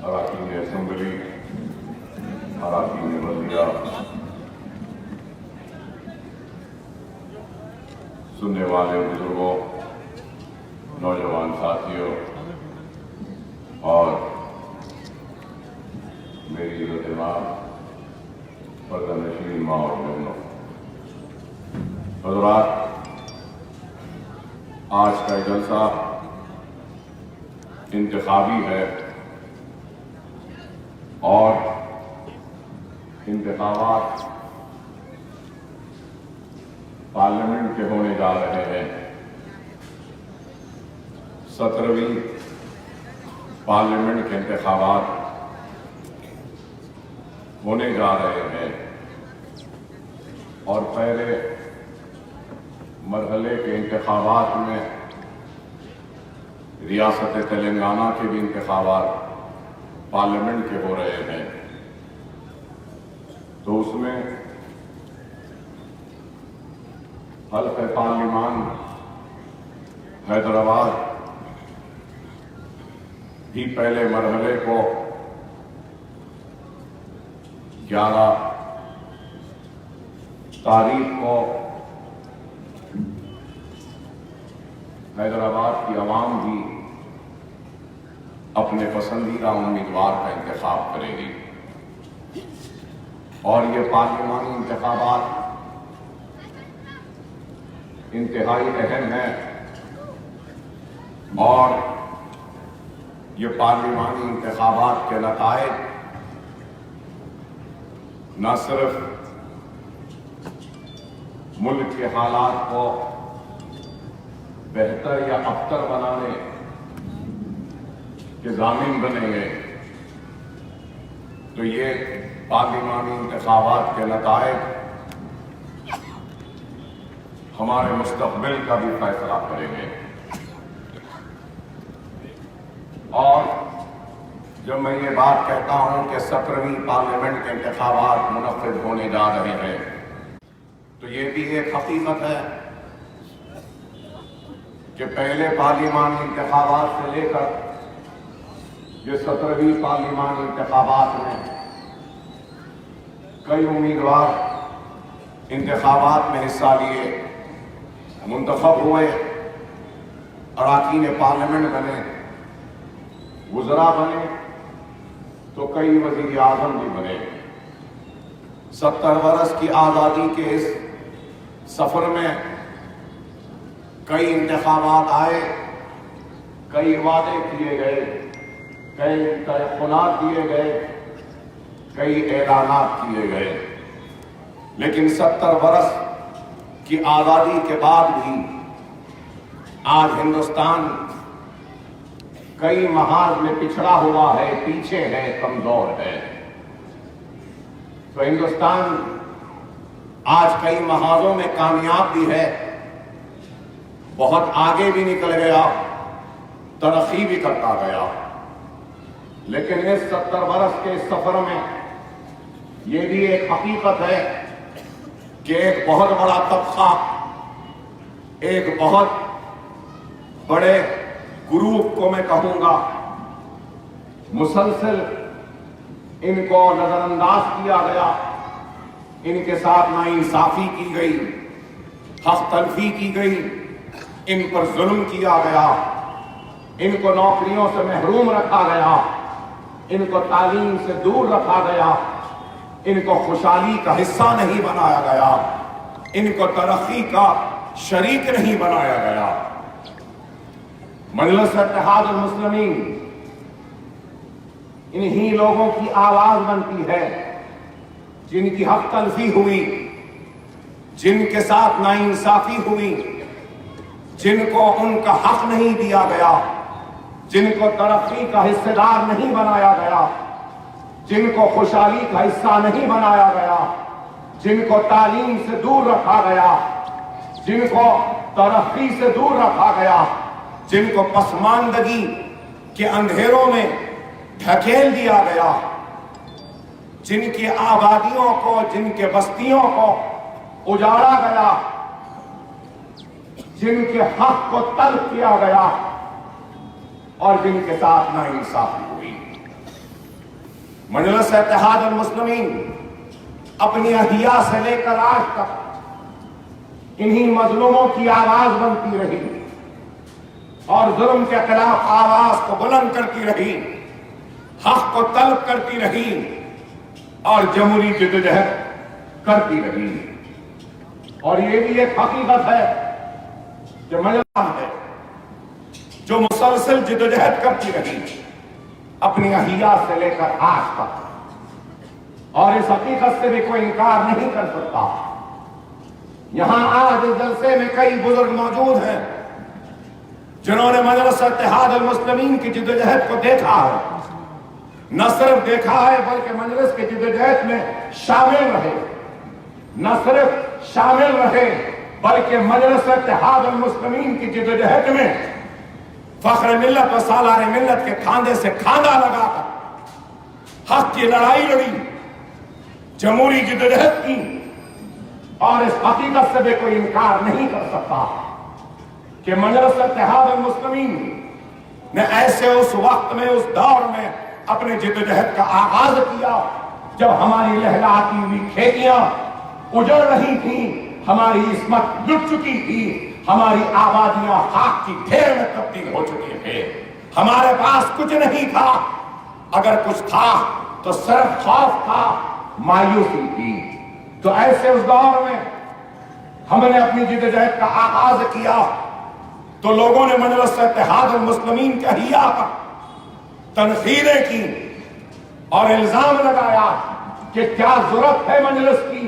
اراکین اسمبلی، اراکین وزیرہ، سننے والے بزرگوں، نوجوان ساتھیوں اور میری عزت ماں پردہ نشین ماں اور بہنوں، حضرات، آج کا جلسہ انتخابی ہے اور انتخابات پارلیمنٹ کے ہونے جا رہے ہیں۔ 17ویں پارلیمنٹ کے انتخابات ہونے جا رہے ہیں اور پہلے مرحلے کے انتخابات میں ریاست تلنگانہ کے بھی انتخابات پارلیمنٹ کے ہو رہے ہیں، تو اس میں حلقہ پارلیمان حیدرآباد بھی پہلے مرحلے کو 11 تاریخ کو حیدرآباد کی عوام بھی اپنے پسندیدہ امیدوار کا انتخاب کرے گی، اور یہ پارلیمانی انتخابات انتہائی اہم ہیں، اور یہ پارلیمانی انتخابات کے نتائج نہ صرف ملک کے حالات کو بہتر یا ابتر بنانے کے ضامن بنیں گے، تو یہ پارلیمانی انتخابات کے نتائج ہمارے مستقبل کا بھی فیصلہ کریں گے۔ اور جب میں یہ بات کہتا ہوں کہ 17ویں پارلیمنٹ کے انتخابات منعقد ہونے جا رہے ہیں، تو یہ بھی ایک حقیقت ہے کہ پہلے پارلیمانی انتخابات سے لے کر یہ 17ویں پارلیمانی انتخابات میں کئی امیدوار انتخابات میں حصہ لیے، منتخب ہوئے، اراکین پارلیمنٹ بنے، وزراء بنے، تو کئی وزیر اعظم بھی بنے۔ 70 برس کی آزادی کے اس سفر میں کئی انتخابات آئے، کئی وعدے کیے گئے، کئی تیقنات دیے گئے، کئی اعلانات کیے گئے، لیکن 70 برس کی آزادی کے بعد بھی آج ہندوستان کئی محاذ میں پچھڑا ہوا ہے، پیچھے ہے، کمزور ہے۔ تو ہندوستان آج کئی محاذوں میں کامیاب بھی ہے، بہت آگے بھی نکل گیا، ترقی بھی کرتا گیا، لیکن اس 70 برس کے اس سفر میں یہ بھی ایک حقیقت ہے کہ ایک بہت بڑا طبقہ، ایک بہت بڑے گروپ کو میں کہوں گا، مسلسل ان کو نظر انداز کیا گیا، ان کے ساتھ ناانصافی کی گئی، حق تلفی کی گئی، ان پر ظلم کیا گیا، ان کو نوکریوں سے محروم رکھا گیا، ان کو تعلیم سے دور رکھا گیا، ان کو خوشحالی کا حصہ نہیں بنایا گیا، ان کو ترقی کا شریک نہیں بنایا گیا۔ مجلس اتحاد المسلمین انہی لوگوں کی آواز بنتی ہے جن کی حق تلفی ہوئی، جن کے ساتھ ناانصافی ہوئی، جن کو ان کا حق نہیں دیا گیا، جن کو ترقی کا حصہ دار نہیں بنایا گیا، جن کو خوشحالی کا حصہ نہیں بنایا گیا، جن کو تعلیم سے دور رکھا گیا، جن کو ترقی سے دور رکھا گیا، جن کو پسماندگی کے اندھیروں میں دھکیل دیا گیا، جن کی آبادیوں کو، جن کے بستیوں کو اجاڑا گیا، جن کے حق کو تلف کیا گیا، اور جن کے ساتھ ناانصافی ہوئی۔ مجلس اتحاد المسلمین اپنی احیا سے لے کر آج تک انہی مظلوموں کی آواز بنتی رہی اور ظلم کے خلاف آواز کو بلند کرتی رہی، حق کو طلب کرتی رہی اور جمہوری جدوجہد کرتی رہی۔ اور یہ بھی ایک حقیقت ہے کہ مجلس ہے جو مسلسل جدوجہد کرتی رہی اپنی احیا سے لے کر آج تک، اور اس حقیقت سے بھی کوئی انکار نہیں کر سکتا۔ یہاں آج اس جلسے میں کئی بزرگ موجود ہیں جنہوں نے مجلس اتحاد المسلمین کی جدوجہد کو دیکھا ہے، نہ صرف دیکھا ہے بلکہ مجلس کے جدوجہد میں شامل رہے، نہ صرف شامل رہے بلکہ مجلس اتحاد المسلمین کی جدوجہد میں فخر ملت و سالار ملت کے کاندھے سے کاندھا لگا کر حق کی لڑائی لڑی، جمہوری جدوجہد کی، اور اس حقیقت سے بھی کوئی انکار نہیں کر سکتا کہ مجلس اتحاد المسلمین نے ایسے اس وقت میں، اس دور میں اپنے جدوجہد کا آغاز کیا جب ہماری لہلاتی ہوئی کھیتیاں اجڑ رہی تھیں، ہماری عصمت لٹ چکی تھی، ہماری آبادیاں خاک کی ڈھیر میں تبدیل ہو چکی تھے، ہمارے پاس کچھ نہیں تھا، اگر کچھ تھا تو صرف خوف تھا، مایوسی تھی۔ تو ایسے اس دور میں ہم نے اپنی جدوجہد کا آغاز کیا تو لوگوں نے مجلس اتحاد المسلمین کے احیا پر تنقیدیں کی اور الزام لگایا کہ کیا ضرورت ہے مجلس کی،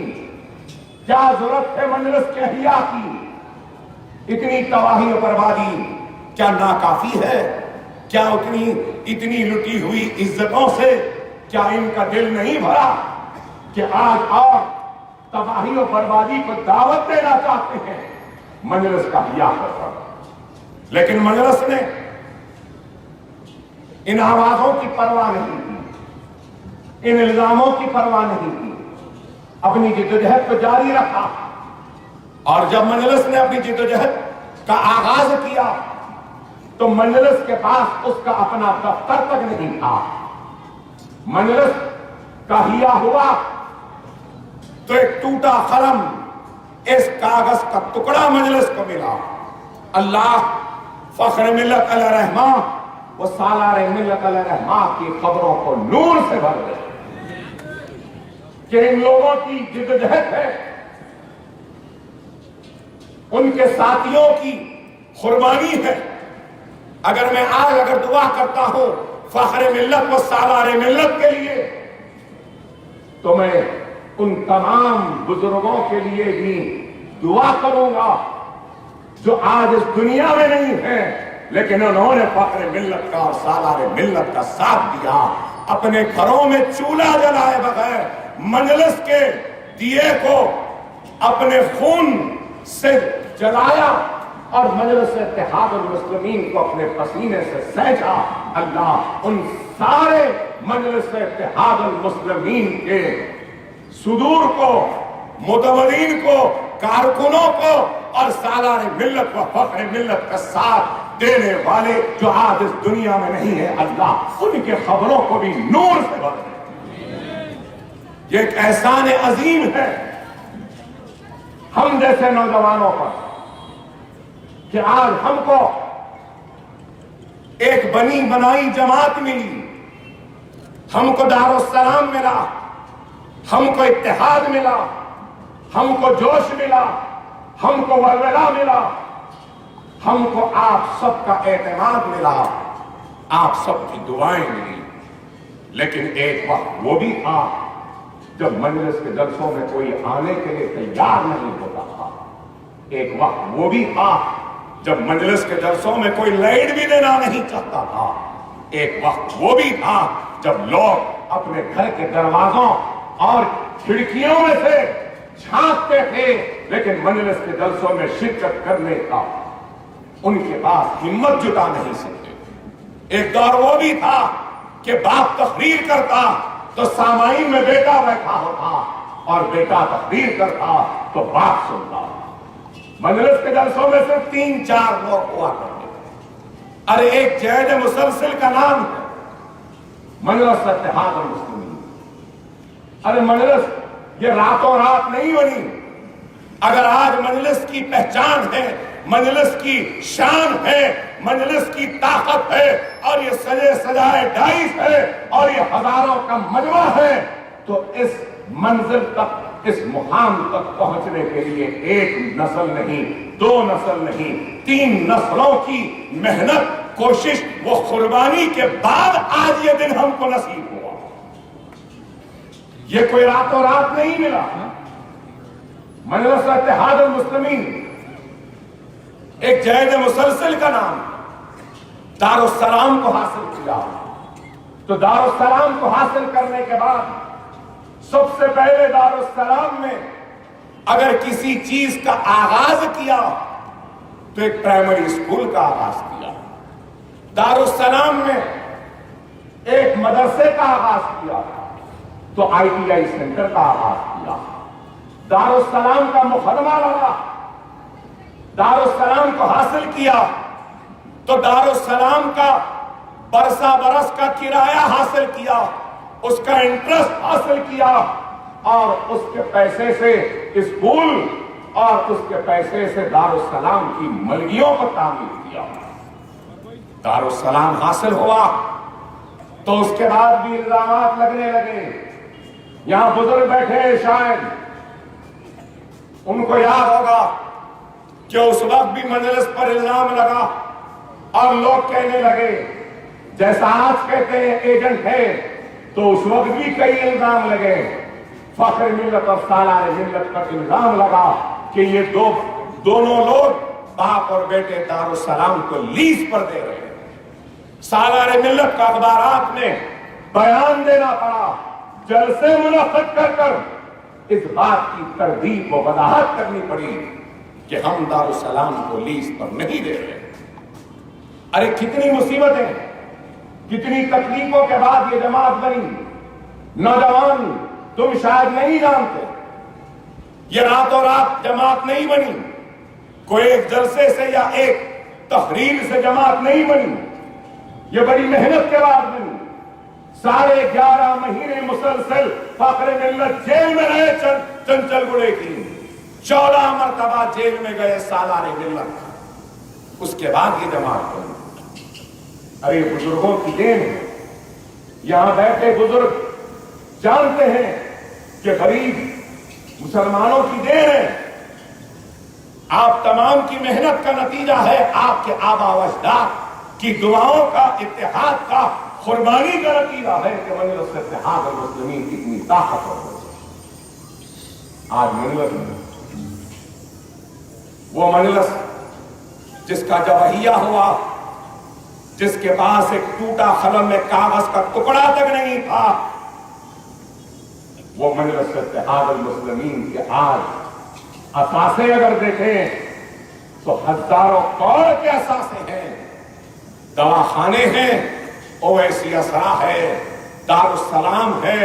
کیا ضرورت ہے مجلس کے احیا کی، اتنی تباہی و بربادی کیا ناکافی ہے، کیا اتنی لٹی ہوئی عزتوں سے کیا ان کا دل نہیں بھرا کہ آج اور تباہی و بربادی کو دعوت دینا چاہتے ہیں مجلس کا احیا کر۔ لیکن مجلس نے ان آوازوں کی پرواہ نہیں کی، ان الزاموں کی پرواہ نہیں کی، اپنی جدوجہد کو جاری رکھا، اور جب مجلس نے اپنی جدوجہد کا آغاز کیا تو مجلس کے پاس اس کا اپنا دفتر تک نہیں تھا۔ مجلس کا احیا ہوا تو ایک ٹوٹا قلم، اس کاغذ کا ٹکڑا مجلس کو ملا۔ اللہ فخر ملت علیہ رحمہ و سالار ملت علیہ رحمہ کی خبروں کو نور سے بھر دے کہ ان لوگوں کی جدوجہد ہے، ان کے ساتھیوں کی قربانی ہے۔ اگر میں آج دعا کرتا ہوں فخر ملت و سالار ملت کے لیے، تو میں ان تمام بزرگوں کے لیے بھی دعا کروں گا جو آج اس دنیا میں نہیں ہیں لیکن انہوں نے فخر ملت کا اور سالار ملت کا ساتھ دیا، اپنے گھروں میں چولہا جلائے بغیر مجلس کے دیے کو اپنے خون سے جلایا اور مجلس اتحاد المسلمین کو اپنے پسینے سے سینچا۔ اللہ ان سارے مجلس اتحاد المسلمین کے صدور کو، متولین کو، کارکنوں کو اور سالار ملت و فخر ملت کا ساتھ دینے والے جو آج اس دنیا میں نہیں ہے، اللہ ان کے خبروں کو بھی نور سے بھر دے۔ یہ ایک احسان عظیم ہے ہم جیسے نوجوانوں پر کہ آج ہم کو ایک بنی بنائی جماعت ملی، ہم کو دارالسلام ملا، ہم کو اتحاد ملا، ہم کو جوش ملا، ہم کو ولولہ ملا، ہم کو آپ سب کا اعتماد ملا، آپ سب کی دعائیں ملی۔ لیکن ایک وقت وہ بھی تھا جب مجلس کے جلسوں میں کوئی آنے کے لیے تیار نہیں ہوتا تھا، ایک وقت وہ بھی تھا جب مجلس کے جلسوں میں کوئی لائٹ بھی دینا نہیں چاہتا تھا، ایک وقت وہ بھی تھا جب لوگ اپنے گھر کے دروازوں اور کھڑکیوں میں سے جھانکتے تھے لیکن مجلس کے جلسوں میں شرکت کرنے کا ان کے پاس ہمت جٹا نہیں سکتے۔ ایک دور وہ بھی تھا کہ باپ تقریر کرتا تو سامعین میں بیٹا بیٹھا ہوتا اور بیٹا تقریر کرتا تو باپ سنتا۔ مجلس کے جلسوں میں صرف 3-4 لوگ ہوا کرتے تھے۔ ارے ایک جید مسلسل کا نام ہے مجلس اتحاد المسلمین، ارے مجلس یہ راتوں رات نہیں بنی. اگر آج مجلس کی پہچان ہے، مجلس کی شان ہے، مجلس کی طاقت ہے، اور یہ سجے سجائے ڈائس ہے، اور یہ ہزاروں کا مجمع ہے، تو اس منزل تک، اس مقام تک پہنچنے کے لیے ایک نسل نہیں، دو نسل نہیں، 3 نسلوں کی محنت، کوشش، وہ قربانی کے بعد آج یہ دن ہم کو نصیب ہوا. یہ کوئی راتوں رات نہیں ملا. مجلس اتحاد المسلمین ایک جہد مسلسل کا نام دارالسلام کو حاصل کیا. تو دارالسلام کو حاصل کرنے کے بعد سب سے پہلے دارالسلام میں اگر کسی چیز کا آغاز کیا تو ایک پرائمری اسکول کا آغاز کیا. دارالسلام میں ایک مدرسے کا آغاز کیا تو ITI سینٹر کا آغاز کیا. دارالسلام کا مقدمہ لڑا، دارالسلام کو حاصل کیا تو دارالسلام کا برسہ برس کا کرایہ حاصل کیا، اس کا انٹرسٹ حاصل کیا، اور اس کے پیسے سے اسکول اور اس کے پیسے سے دارالسلام کی ملگیوں کو تعمیر کیا. دارالسلام حاصل ہوا تو اس کے بعد بھی الزامات لگنے لگے. یہاں بزرگ بیٹھے شاید ان کو یاد ہوگا کہ اس وقت بھی مجلس پر الزام لگا اور لوگ کہنے لگے جیسا آج کہتے ہیں ایجنٹ ہے، تو اس وقت بھی کئی الزام لگے. فخر ملت اور سالار ملت پر الزام لگا کہ یہ دونوں لوگ باپ اور بیٹے دارالسلام کو لیز پر دے رہے ہیں. سالار ملت کا اخبارات میں بیان دینا پڑا، جلسے منعقد کر کر اس بات کی تردید و وضاحت کرنی پڑی کہ ہم دارالسلام کو لیز پر نہیں دے رہے. ارے کتنی مصیبتیں، کتنی تکلیفوں کے بعد یہ جماعت بنی. نوجوان تم شاید نہیں جانتے، یہ راتوں رات جماعت نہیں بنی، کوئی ایک جلسے سے یا ایک تقریر سے جماعت نہیں بنی، یہ بڑی محنت کے بعد بنی. 11.5 مہینے مسلسل فخر ملت جیل میں رہے. چنچل گڑے کی 14 مرتبہ جیل میں گئے سالار ملت، اس کے بعد یہ جماعت بنی. ارے بزرگوں کی دین ہے. یہاں بیٹھے بزرگ جانتے ہیں کہ غریب مسلمانوں کی دین ہے. آپ تمام کی محنت کا نتیجہ ہے، آپ کے آبا و اجداد کی دعاؤں کا، اتحاد کا، قربانی کا نتیجہ ہے کہ مجلس اتحاد المسلمین کی اتنی طاقت ہو. آج مجلس وہ مجلس جس کا جوہیہ ہوا، جس کے پاس ایک ٹوٹا قلم میں کاغذ کا ٹکڑا تک نہیں تھا، وہ مجلس اتحاد المسلمین کے آج اثاثے اگر دیکھیں تو ہزاروں کروڑ کے اثاثے ہیں. دواخانے ہیں، اویسی اسرا ہے، دارالسلام ہے،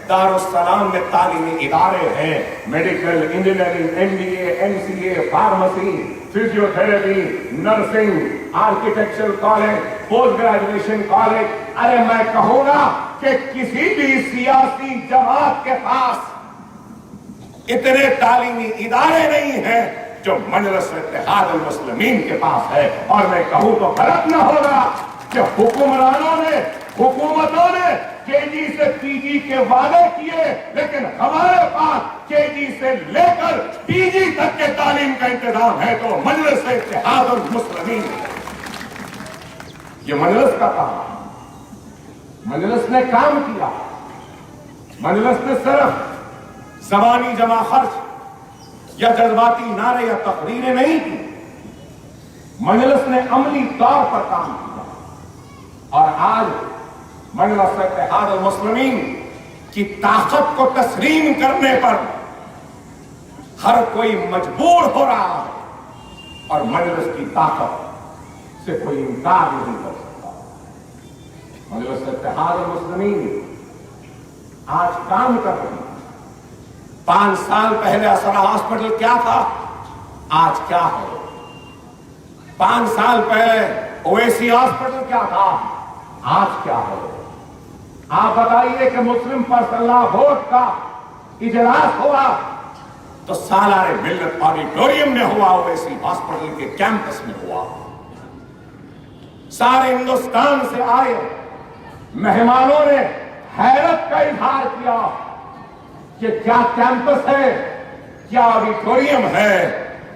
دارالسلام میں تعلیمی ادارے ہیں، medical, engineering, MBA، MCA، pharmacy, physiotherapy, nursing, architecture college, post graduation college. ارے میں کہوں گا کہ کسی بھی سیاسی جماعت کے پاس اتنے تعلیمی ادارے نہیں ہیں جو مجلس اتحاد المسلمین کے پاس ہے. اور میں کہوں تو غلط نہ ہوگا کہ حکمرانوں نے، حکومتوں نے KG سے PG کے وعدے کیے، لیکن ہمارے پاس KG سے لے کر PG تک کے تعلیم کا انتظام ہے تو مجلس اتحاد المسلمین. یہ مجلس کا کام، مجلس نے کام کیا. مجلس نے صرف زبانی جمع خرچ یا جذباتی نعرے یا تقریریں نہیں کی، مجلس نے عملی طور پر کام کیا. اور آج مجلس اتحاد المسلمین کی طاقت کو تسلیم کرنے پر ہر کوئی مجبور ہو رہا ہے، اور مجلس کی طاقت سے کوئی انکار نہیں کر سکتا. مجلس اتحاد المسلمین آج کام کر رہی ہے. 5 سال پہلے اسرا ہاسپٹل کیا تھا، آج کیا ہے. 5 سال پہلے اویسی ہاسپٹل کیا تھا، آج کیا ہے. آپ بتائیے کہ مسلم پرسنل بورڈ کا اجلاس ہوا تو سالار ملت آڈیٹوریم میں ہوا، اویسی ہاسپٹل کے کیمپس میں ہوا. سارے ہندوستان سے آئے مہمانوں نے حیرت کا اظہار کیا کہ کیا کیمپس ہے، کیا آڈیٹوریم ہے،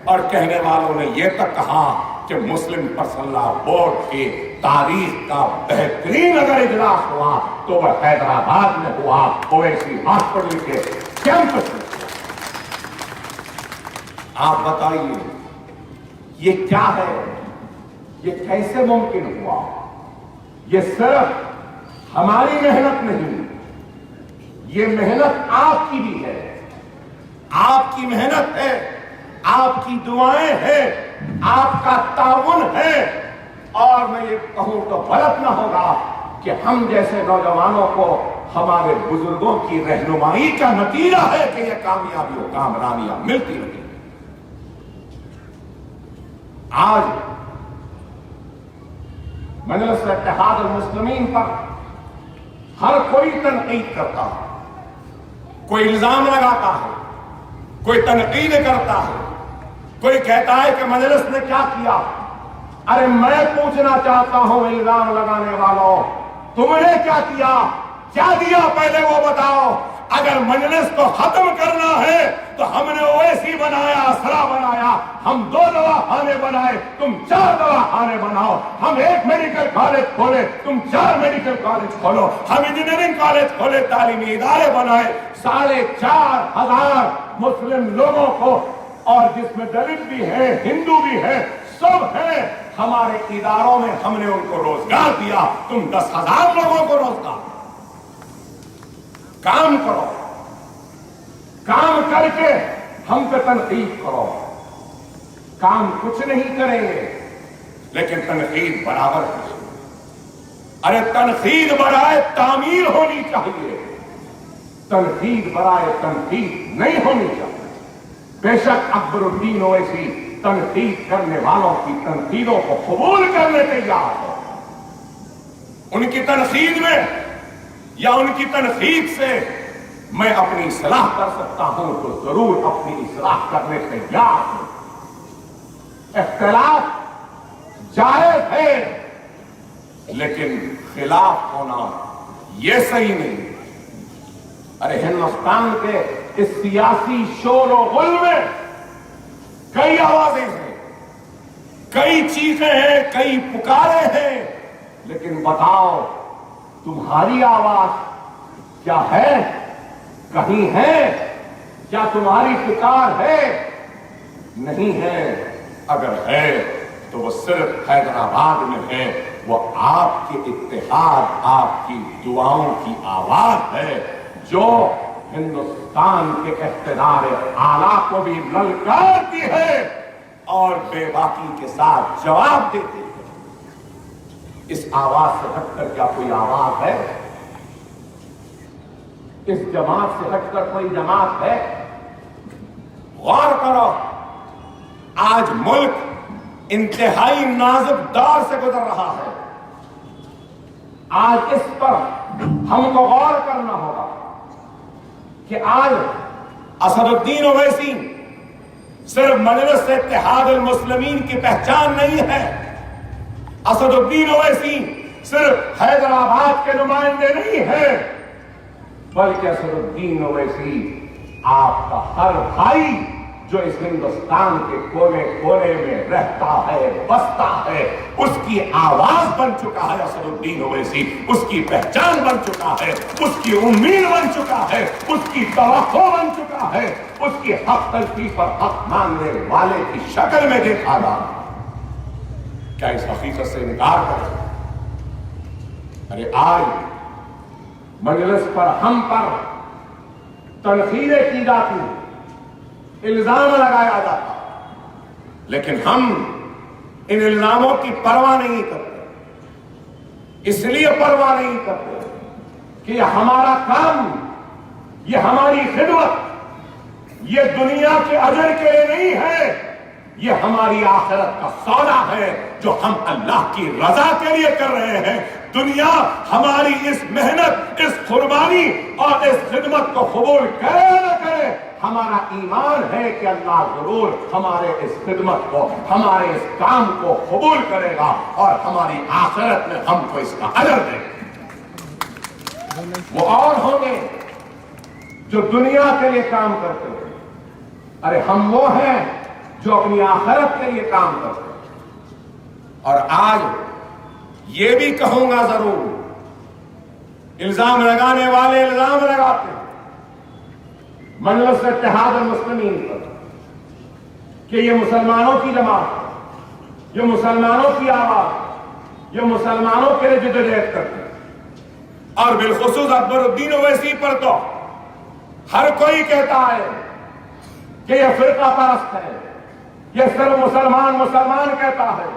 اور کہنے والوں نے یہ تک کہا کہ مسلم پرسنل بورڈ کی تاریخ کا بہترین اگر اجلاس ہوا تو وہ حیدرآباد میں ہوا، اویسی ہاسپٹل کے کیمپس میں. آپ بتائیے یہ کیا ہے، یہ کیسے ممکن ہوا؟ یہ صرف ہماری محنت نہیں، یہ محنت آپ کی بھی ہے، آپ کی محنت ہے، آپ کی دعائیں ہیں، آپ کا تعاون ہے. اور میں یہ کہوں تو غلط نہ ہوگا کہ ہم جیسے نوجوانوں کو ہمارے بزرگوں کی رہنمائی کا نتیجہ ہے کہ یہ کامیابی و کامرانیاں ملتی رہی. آج مجلس اتحاد المسلمین پر ہر کوئی تنقید کرتا ہے، کوئی الزام لگاتا ہے، کوئی تنقید کرتا ہے، کوئی کہتا ہے کہ مجلس نے کیا کیا. ارے میں پوچھنا چاہتا ہوں الزام لگانے والوں، تم نے کیا کیا؟ کیا دیا پہلے وہ بتاؤ. اگر مجلس کو ختم کرنا ہے تو ہم نے اویسی بنایا، اسرا بنایا، ہم 2 دواخانے بنائے، تم 4 دواخانے بناؤ. ہم 1 میڈیکل کالج کھولے، تم 4 میڈیکل کالج کھولو. ہم انجینئرنگ کالج کھولے، تعلیمی ادارے بنائے. 4,500 مسلم لوگوں کو، اور جس میں دلت بھی ہیں، ہندو بھی ہیں، سب ہیں، ہمارے اداروں میں ہم نے ان کو روزگار دیا. تم 10,000 لوگوں کو روزگار. کام کرو، کام کر کے ہم پہ تنقید کرو. کام کچھ نہیں کریں گے لیکن تنقید برابر ہے. ارے تنقید برائے تعمیر ہونی چاہیے، تنقید برائے تنقید نہیں ہونی چاہیے. بے شک اکبر الدین اویسی تنقید کرنے والوں کی تنقیدوں کو قبول کرنے تیار ہے. ان کی تنقید میں یا ان کی تنقید سے میں اپنی اصلاح کر سکتا ہوں تو ضرور اپنی اصلاح کرنے تیار ہوں. اختلاف جائز ہے لیکن خلاف ہونا یہ صحیح نہیں. ارے ہندوستان کے اس سیاسی شور و غل میں کئی آوازیں ہیں، کئی چیخیں ہیں، کئی پکارے ہیں، لیکن بتاؤ تمہاری آواز کیا ہے؟ کہیں ہے؟ کیا تمہاری پکار ہے؟ نہیں ہے. اگر ہے تو وہ صرف حیدرآباد میں ہے. وہ آپ کے اتحاد، آپ کی دعاؤں کی آواز ہے جو ہندوستان کے اقتدار اعلیٰ کو بھی للکارتی ہے اور بے باکی کے ساتھ جواب دیتی ہے. اس آواز سے ہٹ کر کیا کوئی آواز ہے؟ اس جماعت سے ہٹ کر کوئی جماعت ہے؟ غور کرو، آج ملک انتہائی نازک دور سے گزر رہا ہے. آج اس پر ہم کو غور کرنا ہوگا کہ آج اسد الدین اویسی صرف مجلس اتحاد المسلمین کی پہچان نہیں ہے. اسد الدین اویسی صرف حیدرآباد کے نمائندے نہیں ہیں، بلکہ اسد الدین اویسی آپ کا ہر بھائی جو اس ہندوستان کے کونے کونے میں رہتا ہے، بستا ہے، اس کی آواز بن چکا ہے. اسد الدین اویسی اس کی پہچان بن چکا ہے، اس کی امید بن چکا ہے، اس کی توقع بن چکا ہے، اس کی حق تلفی پر حق مانگنے والے کی شکل میں دیکھا گا. کیا اس حقیقت سے انکار کریں؟ ارے آج مجلس پر ہم پر تنقیدیں کی جاتی، الزام لگایا جاتا، لیکن ہم ان الزاموں کی پرواہ نہیں کرتے. اس لیے پرواہ نہیں کرتے کہ یہ ہمارا کام، یہ ہماری خدمت، یہ دنیا کے اجر کے لیے نہیں ہے، یہ ہماری آخرت کا سودا ہے جو ہم اللہ کی رضا کے لیے کر رہے ہیں. دنیا ہماری اس محنت، اس قربانی اور اس خدمت کو قبول کرے یا نہ کرے، ہمارا ایمان ہے کہ اللہ ضرور ہمارے اس خدمت کو، ہمارے اس کام کو قبول کرے گا اور ہماری آخرت میں ہم کو اس کا اجر دے گا۔ وہ اور ہوں گے جو دنیا کے لیے کام کرتے ہیں، ارے ہم وہ ہیں جو اپنی آخرت کے لیے کام کرتے ہیں۔ اور آج یہ بھی کہوں گا ضرور، الزام لگانے والے الزام لگاتے ہیں مجلس اتحاد المسلمین پر کہ یہ مسلمانوں کی جماعت، یہ مسلمانوں کی آواز، یہ مسلمانوں کے لیے جدوجہد کرتے ہیں، اور بالخصوص اکبر الدین اویسی پر تو ہر کوئی کہتا ہے کہ یہ فرقہ پرست ہے، یہ صرف مسلمان کہتا ہے،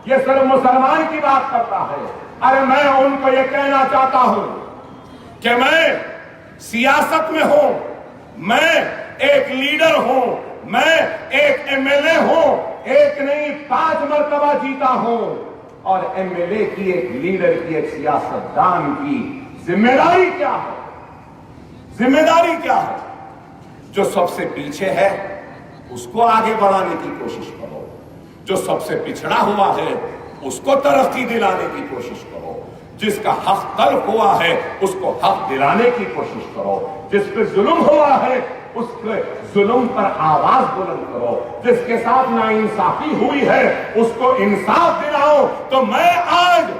یہ صرف مسلمان کی بات کرتا ہے۔ ارے میں ان کو یہ کہنا چاہتا ہوں کہ میں سیاست میں ہوں، میں ایک لیڈر ہوں، میں ایک ایم ایل اے ہوں، ایک نہیں 5 مرتبہ جیتا ہوں، اور ایم ایل اے کی، ایک لیڈر کی، ایک سیاستدان کی ذمہ داری کیا ہے؟ ذمہ داری کیا ہے؟ جو سب سے پیچھے ہے اس کو آگے بڑھانے کی کوشش کرو، جو سب سے پچھڑا ہوا ہے اس کو ترقی دلانے کی کوشش کرو، جس کا حق تلف ہوا ہے اس کو حق دلانے کی کوشش کرو، جس پہ ظلم ہوا ہے اس کے ظلم پر آواز بلند کرو، جس کے ساتھ ناانصافی ہوئی ہے اس کو انصاف دلاؤ۔ تو میں آج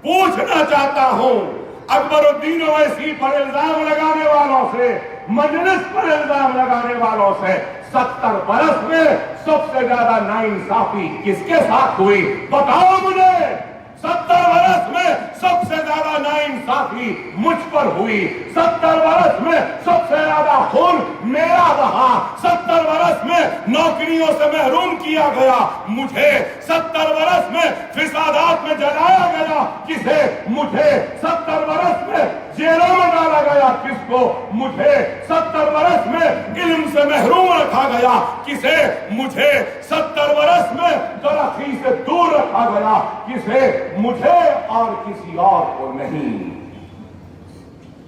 پوچھنا چاہتا ہوں اکبر الدین اویسی پر الزام لگانے والوں سے، مجلس پر الزام لگانے والوں سے، 70 برس میں سب سے زیادہ ناانصافی کس کے ساتھ ہوئی؟ بتاؤ مجھے۔ 70 برس میں سب سے زیادہ ناانصافی مجھ پر ہوئی، 70 برس میں سب سے زیادہ خون میرا بہا، 70 برس میں نوکریوں سے محروم کیا گیا مجھے، 70 برس میں فسادات میں جلایا گیا کسے؟ مجھے، 70 برس میں جیلوں میں ڈالا گیا کس کو؟ مجھے، 70 برس میں علم سے محروم رکھا گیا کسے؟ مجھے، 70 برس میں ترقی سے دور رکھا گیا کسے؟ مجھے اور کسی اور کو نہیں۔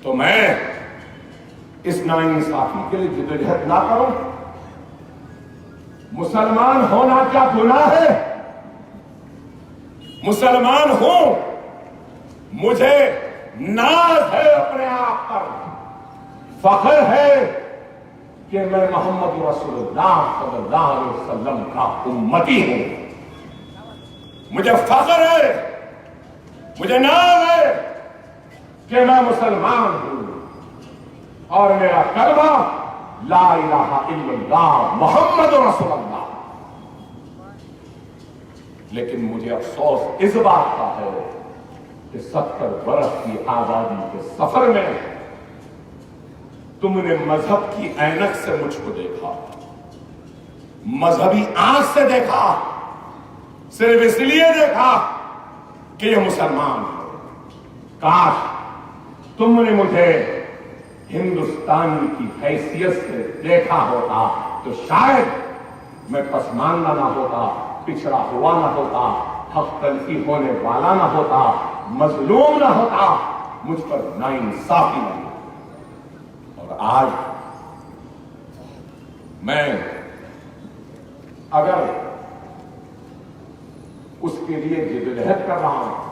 تو میں اس ناانصافی کے لیے جدوجہد نہ کروں؟ مسلمان ہونا کیا گناہ ہے؟ مسلمان ہوں، مجھے ناز ہے اپنے آپ پر، فخر ہے کہ میں محمد رسول اللہ صلی اللہ علیہ وسلم کا امتی ہوں، مجھے فخر ہے، مجھے ناز ہے کہ میں مسلمان ہوں، اور میرا کلمہ لا الہ الا اللہ محمد رسول اللہ۔ لیکن مجھے افسوس اس بات کا ہے کہ 70 برس کی آزادی کے سفر میں تم نے مذہب کی عینک سے مجھ کو دیکھا، مذہبی آنکھ سے دیکھا، صرف اس لیے دیکھا کہ یہ مسلمان ہے۔ کاش تم نے مجھے ہندوستانی کی حیثیت سے دیکھا ہوتا تو شاید میں پسماندہ نہ ہوتا، پچھڑا ہوا نہ ہوتا، حق تلفی ہونے والا نہ ہوتا، مظلوم نہ ہوتا، مجھ پر ناانصافی نہ ہوتی۔ اور آج میں اگر اس کے لیے جدوجہد کر رہا ہوں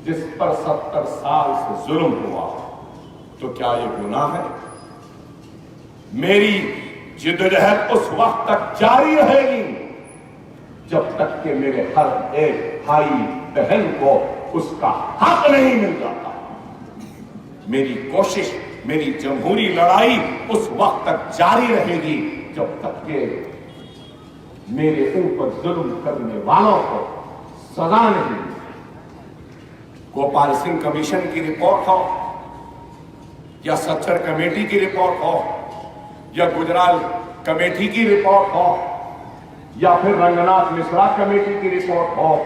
جس پر 70 سال سے ظلم ہوا، تو کیا یہ گناہ ہے؟ میری جدوجہد اس وقت تک جاری رہے گی جب تک کہ میرے ہر ایک بھائی بہن کو اس کا حق نہیں مل جاتا۔ میری کوشش، میری جمہوری لڑائی اس وقت تک جاری رہے گی جب تک کہ میرے اوپر ظلم کرنے والوں کو سزا نہیں ملے۔ گوپال سنگھ کمیشن کی رپورٹ ہو، یا سچر کمیٹی کی رپورٹ ہو، یا گجرال کمیٹی کی رپورٹ ہو، یا پھر رنگناتھ مشرا کمیٹی کی رپورٹ ہو،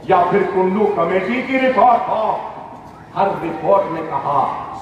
یا پھر کنڈو کمیٹی کی رپورٹ ہو، ہر رپورٹ نے کہا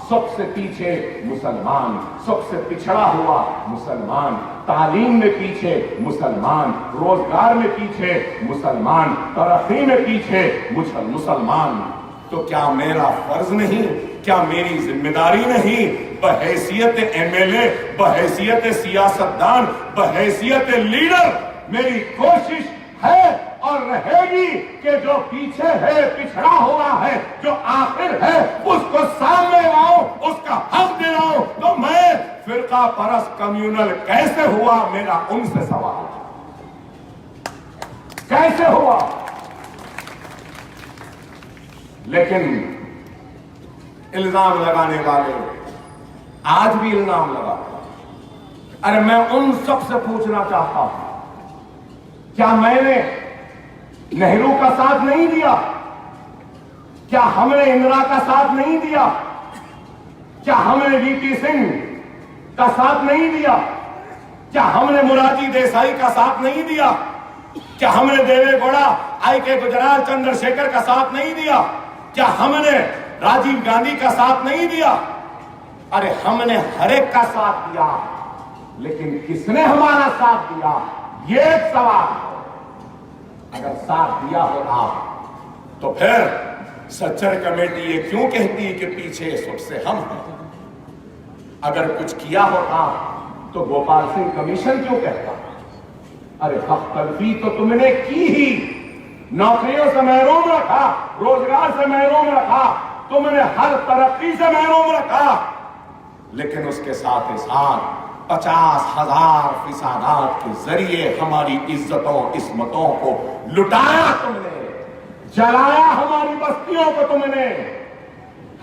سب سے پیچھے مسلمان، سب سے پچھڑا ہوا مسلمان، تعلیم میں پیچھے مسلمان، روزگار میں پیچھے مسلمان، ترقی میں پیچھے مسلمان۔ تو کیا میرا فرض نہیں، کیا میری ذمہ داری نہیں بحیثیت ایم ایل اے، بحیثیت سیاستدان، بحیثیت لیڈر میری کوشش ہے اور رہے گی کہ جو پیچھے ہے، پچھڑا ہوا ہے، جو آخر ہے، اس کو سامنے لاؤں، اس کا حق دلاؤں۔ تو میں فرقہ پرست کمیونل کیسے ہوا، میرا ان سے سوال کیسے ہوا؟ لیکن الزام لگانے والے آج بھی الزام لگاتے ہیں۔ ارے میں ان سب سے پوچھنا چاہتا ہوں، کیا میں نے نہرو کا ساتھ نہیں دیا؟ کیا ہم نے اندرا کا ساتھ نہیں دیا؟ کیا ہم نے وی پی سنگھ کا ساتھ نہیں دیا؟ کیا ہم نے مرارجی دیسائی کا ساتھ نہیں دیا؟ کیا ہم نے دیوے گوڑا، آئی کے گجرال، چندر شیکھر کا ساتھ نہیں دیا؟ کیا ہم نے راجیو گاندھی کا ساتھ نہیں دیا؟ ارے ہم نے ہر ایک کا ساتھ دیا، لیکن کس نے ہمارا ساتھ دیا، یہ ایک سوال ہے۔ اگر ساتھ دیا ہوتا تو پھر سچر کمیٹی یہ کیوں کہتی کہ پیچھے سب سے ہم ہیں؟ اگر کچھ کیا ہوتا تو گوپال سنگھ کمیشن کیوں کہتا؟ ارے حق تلفی تو تم نے کی ہی، نوکریوں سے محروم رکھا، روزگار سے محروم رکھا، تم نے ہر ترقی سے محروم رکھا، لیکن اس کے ساتھ 50,000 فسادات کے ذریعے ہماری عزتوں عصمتوں کو لٹایا تم نے، جلایا ہماری بستیوں کو تم نے،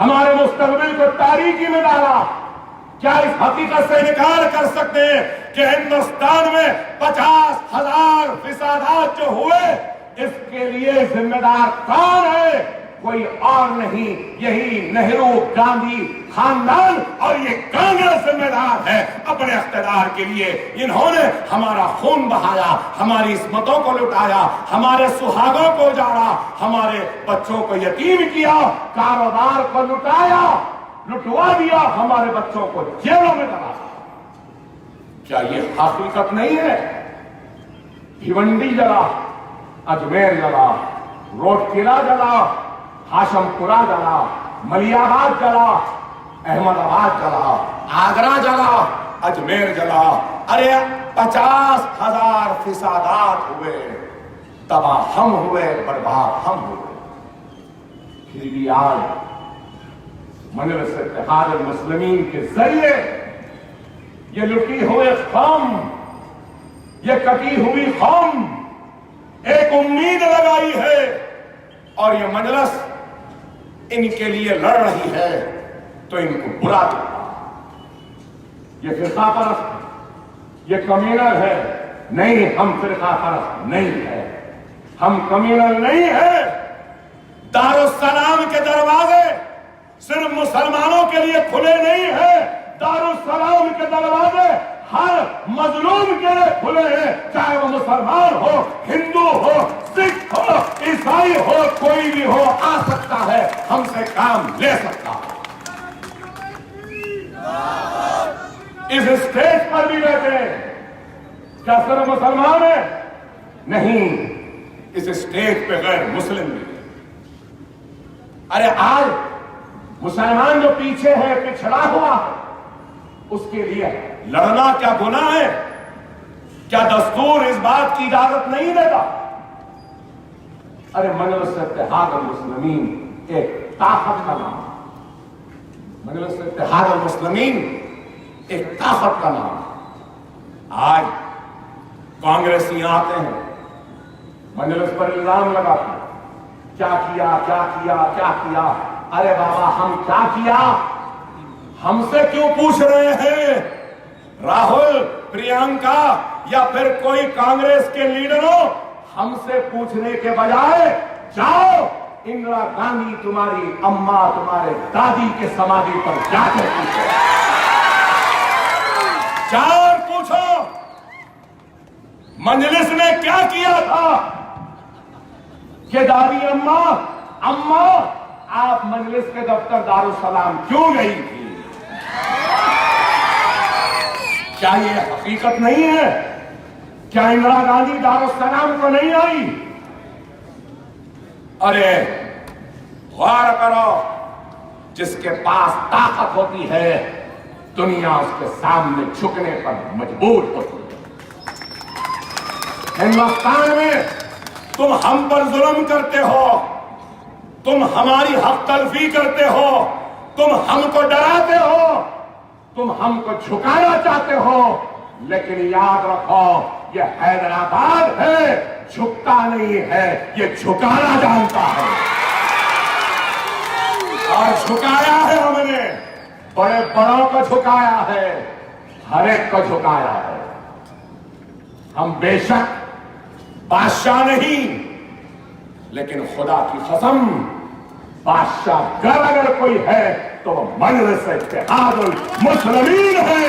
ہمارے مستقبل کو تاریکی میں ڈالا۔ کیا اس حقیقت سے انکار کر سکتے ہیں کہ ہندوستان میں 50,000 فسادات جو ہوئے، اس کے لیے ذمہ دار کون ہے؟ کوئی اور نہیں، یہی نہرو گاندھی خاندان اور یہ کانگریس ذمہ دار ہے اپنے اقتدار کے لیے۔ انہوں نے ہمارا خون بہایا، ہماری عصمتوں کو لٹایا، ہمارے سہاگوں کو اجاڑا، ہمارے بچوں کو یتیم کیا، کاروبار کو لٹوا دیا، ہمارے بچوں کو جیلوں میں ڈالا۔ کیا یہ حقیقت نہیں ہے؟ بھیونڈی جلا، اجمیر جلا، روڈ قلعہ جلا، ہاشم پورہ جلا، ملیح آباد جلا، احمد آباد جلا، آگرہ جلا، اجمیر جلا۔ ارے 50,000 فسادات ہوئے، تباہ ہم ہوئے، برباد ہم ہوئے۔ پھر بھی آج مجلس اتحاد المسلمین کے ذریعے یہ لٹی ہوئے قوم، یہ کٹی ہوئی قوم ایک امید لگائی ہے، اور یہ مجلس ان کے لیے لڑ رہی ہے تو ان کو برا لگتا۔ یہ فرقہ پرست ہے، یہ کمیونل ہے۔ نہیں، ہم فرقہ پرست نہیں ہے، ہم کمیونل نہیں ہے۔ دارالسلام کے دروازے صرف مسلمانوں کے لیے کھلے نہیں ہیں، دارالسلام کے دروازے ہر مظلوم کے لیے کھلے ہیں، چاہے وہ مسلمان ہو، ہندو ہو، سکھ ہو، عیسائی ہو، کوئی بھی ہو، آ سکتا ہے، ہم سے کام لے سکتا ہے۔ اس اسٹیج پر بھی بیٹھے کیا صرف مسلمان ہیں؟ نہیں، اس اسٹیج پہ غیر مسلم بھی ہیں۔ ارے آج مسلمان جو پیچھے ہے، پچھڑا ہوا ہے، اس کے لیے لڑنا کیا گناہ ہے؟ کیا دستور اس بات کی اجازت نہیں دیتا؟ ارے مجلس اتحاد المسلمین ایک طاقت کا نام، مجلس اتحاد المسلمین ایک طاقت کا نام۔ آج کانگریسی آتے ہیں، مجلس پر الزام لگاتے ہیں، کیا کیا کیا کیا کیا کیا؟ ارے بابا، ہم کیا کیا؟ ہم سے کیوں پوچھ رہے ہیں؟ راہل، پرینکا یا پھر کوئی کانگریس کے لیڈروں، ہم سے پوچھنے کے بجائے جاؤ اندرا گاندھی تمہاری اماں، تمہارے دادی کے سمادھی پر جا کے پوچھو، جاؤ اور پوچھو مجلس نے کیا کیا تھا کہ دادی اماں آپ مجلس کے دفتر دارالسلام کیوں گئی تھی؟ کیا یہ حقیقت نہیں ہے؟ کیا اندرا گاندھی دارالسلام کو نہیں آئی؟ ارے غور کرو، جس کے پاس طاقت ہوتی ہے دنیا اس کے سامنے جھکنے پر مجبور ہوتی ہے۔ ہندوستان میں تم ہم پر ظلم کرتے ہو، تم ہماری حق تلفی کرتے ہو، تم ہم کو ڈراتے ہو، تم ہم کو جھکانا چاہتے ہو، لیکن یاد رکھو یہ حیدرآباد ہے، جھکتا نہیں ہے، یہ جھکانا جانتا ہے۔ اور جھکایا ہے ہم نے، بڑے بڑوں کو جھکایا ہے، ہر ایک کو جھکایا ہے۔ ہم بے شک بادشاہ نہیں، لیکن خدا کی قسم بادشاہ گر اگر کوئی ہے تو وہ مجلس اتحاد المسلمین ہے۔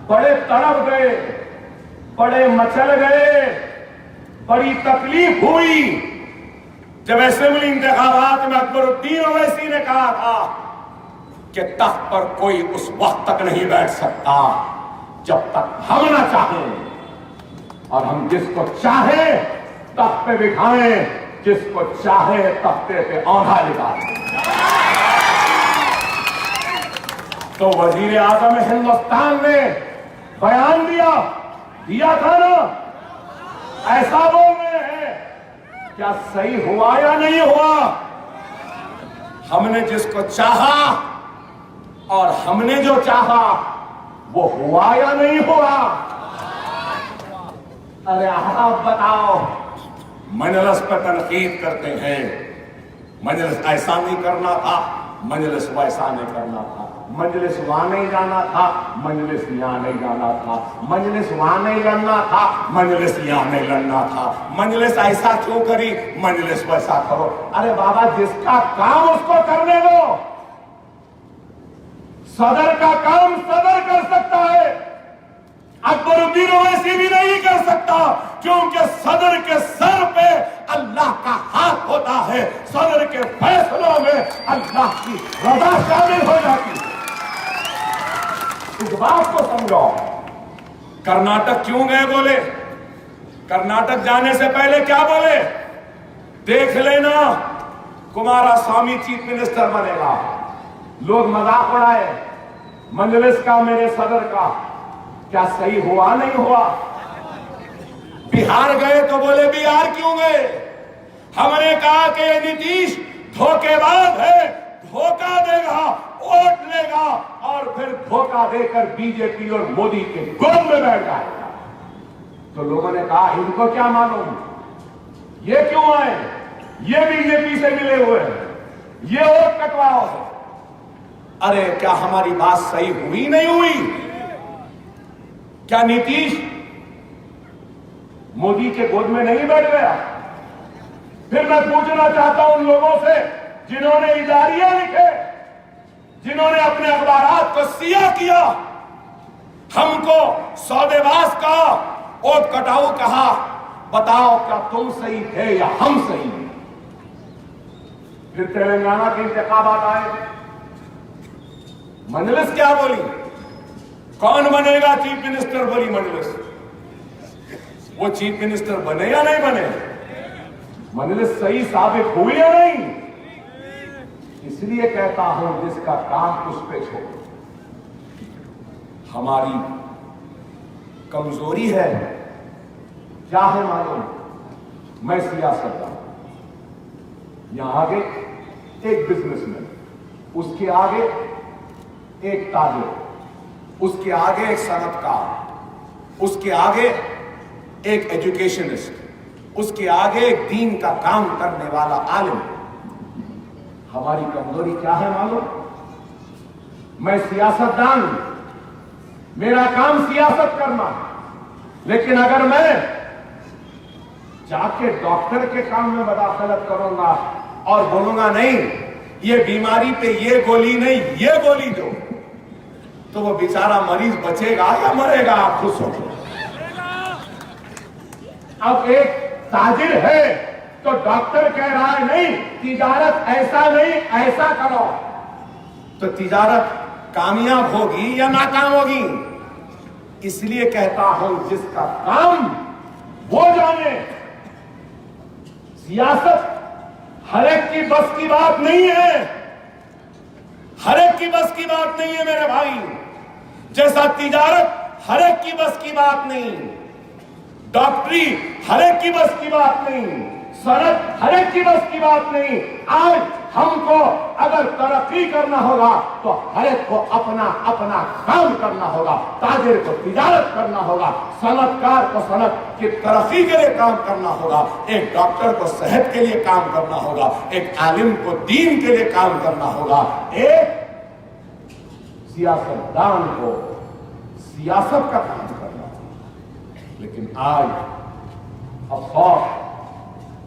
بڑے تڑپ گئے، بڑے مچل گئے، بڑی تکلیف ہوئی جب اسمبلی انتخابات میں اکبر الدین اویسی نے کہا تھا کہ تخت پر کوئی اس وقت تک نہیں بیٹھ سکتا جب تک ہم نہ چاہیں، اور ہم جس کو چاہیں تخت پہ بٹھائیں، جس کو چاہے تختے پہ اوندھا لگائیں۔ تو وزیر اعظم ہندوستان نے بیان دیا تھا نا، ایسا بول رہے ہیں، کیا صحیح ہوا یا نہیں ہوا؟ ہم نے جس کو چاہا اور ہم نے جو چاہا وہ ہوا یا نہیں ہوا؟ ارے آپ بتاؤ، مجلس پر تنقید کرتے ہیں، مجلس ایسا نہیں کرنا تھا، مجلس ویسا نہیں کرنا تھا، مجلس وہاں نہیں جانا تھا، مجلس یہاں نہیں جانا تھا، مجلس وہاں نہیں لڑنا تھا، مجلس یہاں نہیں لڑنا تھا، مجلس ایسا کیوں کری، مجلس ویسا کرو۔ ارے بابا، جس کا کام اس کو کرنے دو۔ صدر کا کام صدر کر سکتا ہے، اکبر الدین اویسی بھی نہیں کر سکتا، کیونکہ صدر کے سر پہ اللہ کا ہاتھ ہوتا ہے، صدر کے فیصلوں میں اللہ کی رضا شامل ہو جاتی ہے۔ اس بات کو سمجھو۔ کرناٹک کیوں گئے بولے؟ کرناٹک جانے سے پہلے کیا بولے؟ دیکھ لینا کمارا سوامی چیف منسٹر بنے گا۔ لوگ مذاق اڑائے مجلس کا، میرے صدر کا، کیا صحیح ہوا نہیں ہوا؟ بہار گئے تو بولے بہار کیوں گئے؟ ہم نے کہا کہ یہ نتیش دھوکے باز ہے، دھوکہ دے گا، ووٹ لے گا اور پھر دھوکہ دے کر بی جے پی اور مودی کے گود میں بیٹھ جائے گا۔ تو لوگوں نے کہا ان کو کیا معلوم، یہ کیوں آئے، یہ بی جے پی سے ملے ہوئے ہیں، یہ ووٹ کٹواؤ۔ ارے کیا ہماری بات صحیح ہوئی نہیں ہوئی؟ کیا نتیش مودی کے گود میں نہیں بیٹھ گیا؟ پھر میں پوچھنا چاہتا ہوں ان لوگوں سے جنہوں نے اداریہ لکھے، جنہوں نے اپنے اخبارات کو سیاہ کیا، ہم کو سودے باز کہا، ووٹ کٹاؤ کہا، بتاؤ کیا تم صحیح تھے یا ہم صحیح ہیں؟ پھر تلنگانہ کے انتخابات آئے، مجلس کیا بولی؟ کون بنے گا چیف منسٹر؟ بولی مجلس۔ وہ چیف منسٹر بنے یا نہیں بنے؟ مجلس صحیح ثابت ہوئی یا نہیں؟ اس لیے کہتا ہوں جس کا کام اس پہ چھوڑ۔ ہماری کمزوری ہے کیا ہے معلوم؟ میں سیاست دان، یہاں آگے ایک بزنس مین، اس کے آگے ایک تاجر، اس کے آگے ایک صنعت کار، اس کے آگے ایک ایجوکیشنسٹ، اس کے آگے ایک دین کا کام کرنے والا عالم۔ ہماری کمزوری کیا ہے معلوم؟ میں سیاست دان، میرا کام سیاست کرنا، لیکن اگر میں جا کے ڈاکٹر کے کام میں مداخلت کروں گا اور بولوں گا نہیں یہ بیماری پہ یہ گولی نہیں یہ گولی دو، تو وہ بیچارہ مریض بچے گا یا مرے گا؟ آپ خود سوچو۔ اب ایک تاجر ہے تو ڈاکٹر کہہ رہا ہے نہیں تجارت ایسا نہیں ایسا کرو، تو تجارت کامیاب ہوگی یا ناکام ہوگی؟ اس لیے کہتا ہوں جس کا کام وہ جانے. سیاست ہر ایک کی بس کی بات نہیں ہے, ہر ایک کی بس کی بات نہیں ہے میرے بھائی. جیسا تجارت ہر ایک کی بس کی بات نہیں, ڈاکٹری ہر ایک کی بس کی بات نہیں, صنعت ہر ایک کی بس کی بات نہیں. آج ہم کو اگر ترقی کرنا ہوگا تو ہر ایک کو اپنا اپنا کام کرنا ہوگا. تاجر کو تجارت کرنا ہوگا, صنعت کار کو صنعت کی ترقی کے لیے کام کرنا ہوگا, ایک ڈاکٹر کو صحت کے لیے کام کرنا ہوگا, ایک عالم کو دین کے لیے کام کرنا ہوگا, ایک سیاستدان کو سیاست کا کام کرنا ہوگا. لیکن آج افسوس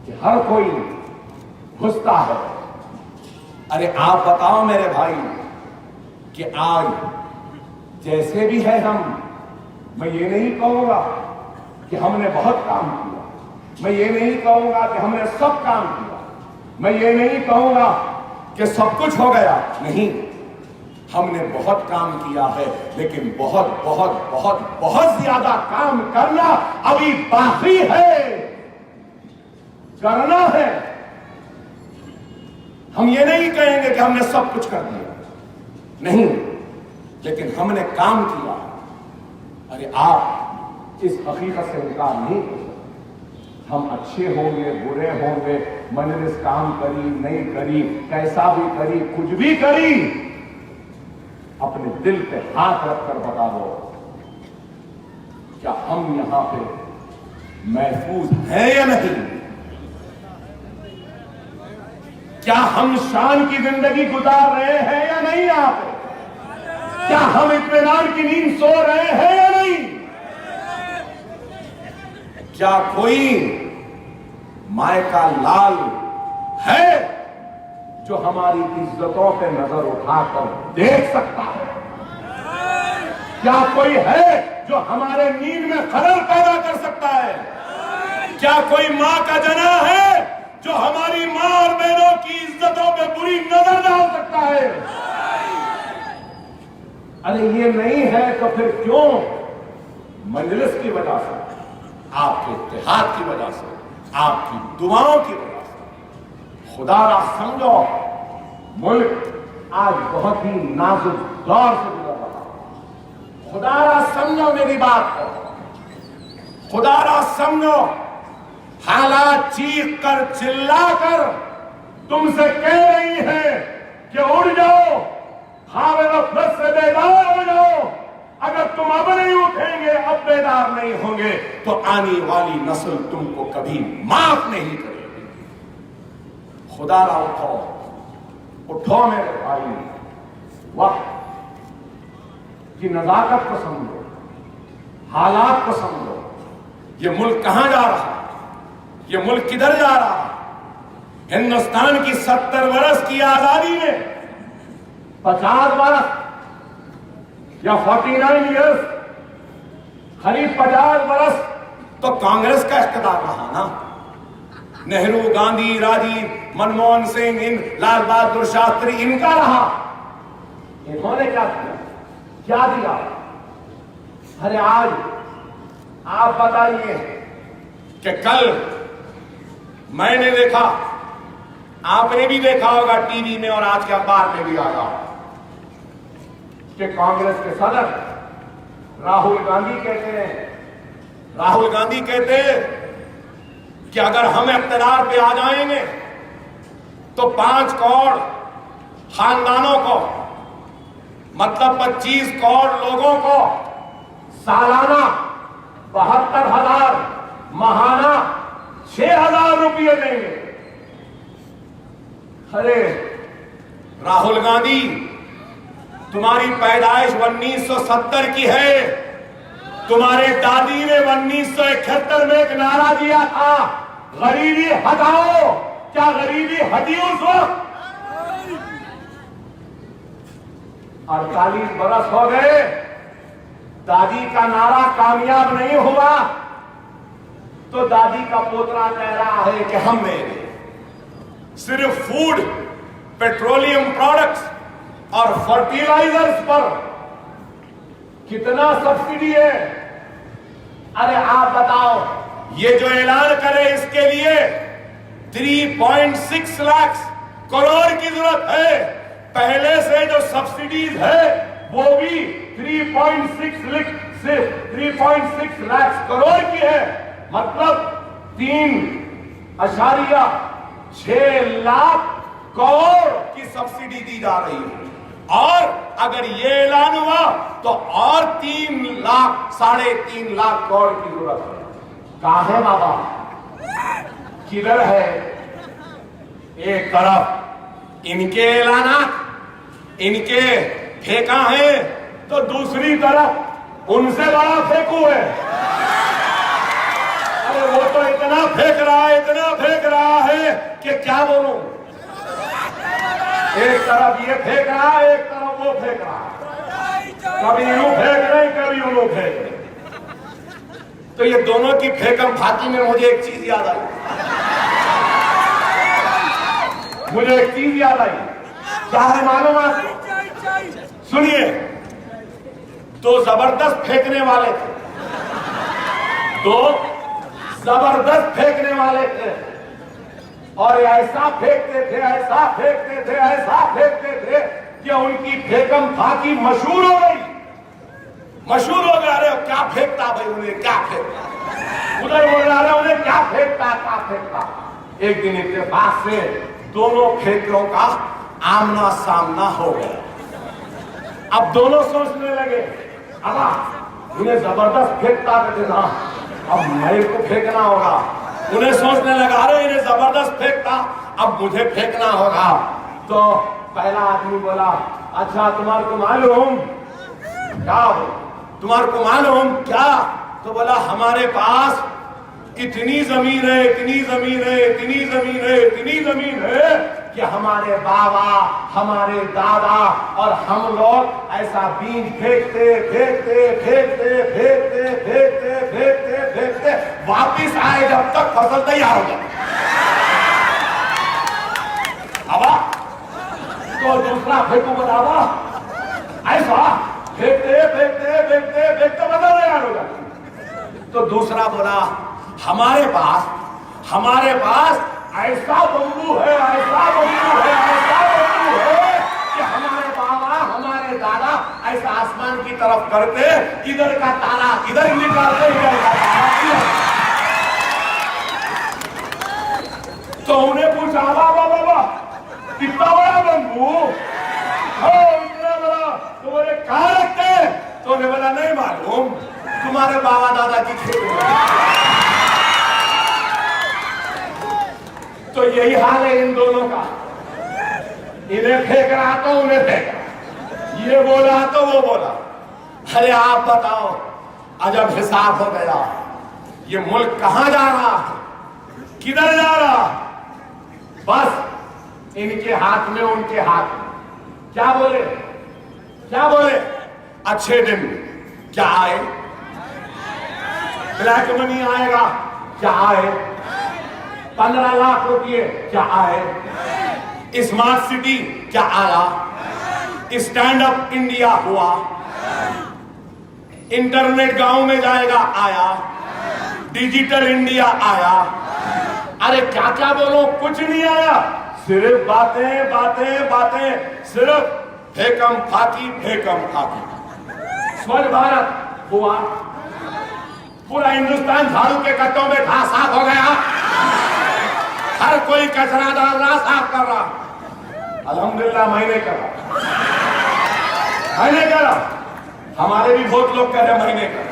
کہ ہر کوئی گھستا ہے. ارے آپ بتاؤ میرے بھائی کہ آج جیسے بھی ہے ہم, میں یہ نہیں کہوں گا کہ ہم نے بہت کام کیا, میں یہ نہیں کہوں گا کہ ہم نے سب کام کیا, میں یہ نہیں کہوں گا کہ سب کچھ ہو گیا, نہیں, ہم نے بہت کام کیا ہے, لیکن بہت بہت بہت بہت زیادہ کام کرنا ابھی باقی ہے, کرنا ہے. ہم یہ نہیں کہیں گے کہ ہم نے سب کچھ کر دیا, نہیں, لیکن ہم نے کام کیا. ارے آپ اس حقیقت سے انکار نہیں کر سکتے. ہم اچھے ہوں گے, برے ہوں گے, مجلس کام کری نہیں کری, کیسا بھی کری, کچھ بھی کری, اپنے دل پہ ہاتھ رکھ کر بتا دو, کیا ہم یہاں پہ محفوظ ہیں یا نہیں؟ کیا ہم شان کی زندگی گزار رہے ہیں یا نہیں؟ یہاں پہ کیا ہم اطمینان کی نیند سو رہے ہیں یا نہیں؟ کیا کوئی مائکا لال ہے جو ہماری عزتوں پہ نظر اٹھا کر دیکھ سکتا ہے؟ کیا کوئی ہے جو ہمارے نیند میں خلل پیدا کر سکتا ہے؟ کیا کوئی ماں کا جنا ہے جو ہماری ماں اور بہنوں کی عزتوں پہ بری نظر ڈال سکتا ہے؟ ارے یہ نہیں ہے تو پھر کیوں مجلس کی وجہ سے, آپ کے اتحاد کی وجہ سے, آپ کی دعاؤں کی وجہ سے خدا را سمجھو ملک آج بہت ہی نازک دور سے گزر رہا ہے. خدا را سمجھو میری بات کو, خدا را سمجھو. حالات چیخ کر چلا کر تم سے کہہ رہی ہیں کہ اڑ جاؤ, خواب غفلت سے بیدار ہو جاؤ. اگر تم اب نہیں اٹھیں گے, اب بیدار نہیں ہوں گے, تو آنے والی نسل تم کو کبھی معاف نہیں کرے گی. خدا را اٹھو, اٹھو میرے بھائی. وقت کی نزاکت کو سمجھو, حالات کو سمجھو. یہ ملک کہاں جا رہا ہے, یہ ملک کدھر جا رہا ہے؟ ہندوستان کی 70 برس کی آزادی میں 50 برس یا 49 ایئرس, قریب 50 برس تو کانگریس کا اقتدار رہا نا. نہرو, گاندھی, راجیو, منموہن سنگھ, لال بہادر شاستری, ان کا رہا. انہوں نے کیا کیا, کیا دیا؟ ارے آج آپ بتائیے کہ کل میں نے دیکھا, آپ نے بھی دیکھا ہوگا ٹی وی میں اور آج کے اخبار میں بھی آیا کہ کانگریس کے صدر راہل گاندھی کہتے ہیں, راہل گاندھی کہتے ہیں کہ اگر ہم اقتدار پہ آ جائیں گے تو 5 کروڑ خاندانوں کو, مطلب 25 کروڑ لوگوں کو سالانہ 72,000, ماہانہ 6,000 روپیے دیں گے. ارے راہل گاندھی, تمہاری پیدائش 1970 کی ہے, تمہارے دادی نے 1971 میں ایک نعرہ دیا تھا, غریبی ہٹاؤ. کیا غریبی ہٹی اس وقت؟ 48 برس ہو گئے, دادی کا نعرہ کامیاب نہیں ہوا, تو دادی کا پوترا کہہ رہا ہے کہ ہم نے صرف فوڈ, پیٹرولیم پروڈکٹس اور فرٹیلائزرز پر کتنا سبسڈی ہے. ارے آپ بتاؤ یہ جو اعلان کرے اس کے لیے 3.6 لاکھ کروڑ کی ضرورت ہے. پہلے سے جو سبسڈیز ہے وہ بھی 3.6 لاکھ کروڑ کی ہے. مطلب 3.6 لاکھ کروڑ کی سبسڈی دی جا رہی ہے. اور اگر یہ اعلان ہوا تو اور 3.5 لاکھ کروڑ کی ضرورت ہے. کہاں ہے بابا؟ کدھر ہے؟ ایک طرف ان کے اعلانات، ان کے پھینکا ہے، تو دوسری طرف ان سے بڑا پھینکو ہے. ارے وہ تو اتنا پھینک رہا ہے کہ کیا بولوں. ایک طرف یہ پھینک رہا ہے، ایک طرف وہ پھینک رہا ہے. کبھی یوں پھینک رہے ہیں، کبھی یوں پھینک رہے ہیں. تو یہ دونوں کی پھینکم پھاکی میں مجھے ایک چیز یاد آئی. کیا ہے معلوم آپ کو؟ سنیے. دو زبردست پھینکنے والے تھے اور ایسا پھینکتے تھے کہ ان کی پھینکم پھاکی مشہور ہو گئی. ارے کیا پھینکتا بھائی، انہیں کیا پھینکتا. ادھر بول رہا ہے انہیں کیا پھینکتا. ایک دن اتفاق سے دونوں پھینکوں کا آمنا سامنا ہو گیا. اب دونوں سوچنے لگے اب انہیں زبردست پھینکتا تھے نا، اب میرے کو پھینکنا ہوگا. انہیں سوچنے لگا ارے انہیں زبردست پھینکتا، اب مجھے پھینکنا ہوگا. تو پہلا آدمی بولا اچھا تمہارے کو معلوم کیا؟ تو بولا ہمارے پاس اتنی زمین ہے کہ ہمارے بابا، ہمارے دادا اور ہم لوگ ایسا بیج پھینکتے واپس آئے جب تک فصل تیار ہو جائے. اب تو دوسرا پھینکو بتاوا ایسا پھینکتے فصل تیار ہو جائے. تو دوسرا بولا ہمارے پاس ایسا بمبو ہے کہ ہمارے بابا، ہمارے دادا ایسا آسمان کی طرف کرتے، ادھر کا تارا ادھر نکالتے، ادھر کا تارا ادھر. تو انہیں پوچھا بابا کتنا بڑا بمبو، اتنا بڑا، تو بولے کہاں رکھتے؟ تو انہیں بولا نہیں معلوم، تمہارے بابا دادا کی کھیت میں. تو یہی حال ہے ان دونوں کا. انہیں پھینک رہا تو انہیں پھینکا، یہ بولا تو وہ بولا. ارے آپ بتاؤ، عجب حساب ہو گیا. یہ ملک کہاں جا رہا ہے، کدھر جا رہا؟ بس ان کے ہاتھ میں، ان کے ہاتھ میں. کیا بولے اچھے دن کیا آئے؟ بلیک منی آئے گا کیا آئے؟ 15 لاکھ روپئے کیا آئے؟ اسمارٹ سٹی کیا آیا؟ اسٹینڈ اپ انڈیا ہوا؟ انٹرنیٹ گاؤں میں جائے گا آیا؟ ڈیجیٹل انڈیا آیا؟ ارے کیا بولو، کچھ نہیں آیا. صرف باتیں، صرف پھینکم پھاکی. سوچھ بھارت ہوا، پورا ہندوستان جھاڑو کے کٹوں میں گھاس صاف ہو گیا. ہر کوئی کچرا ڈال رہا، صاف کر رہا. الحمدللہ میں نے کرا. ہمارے بھی بہت لوگ کہہ رہے میں نے کرا.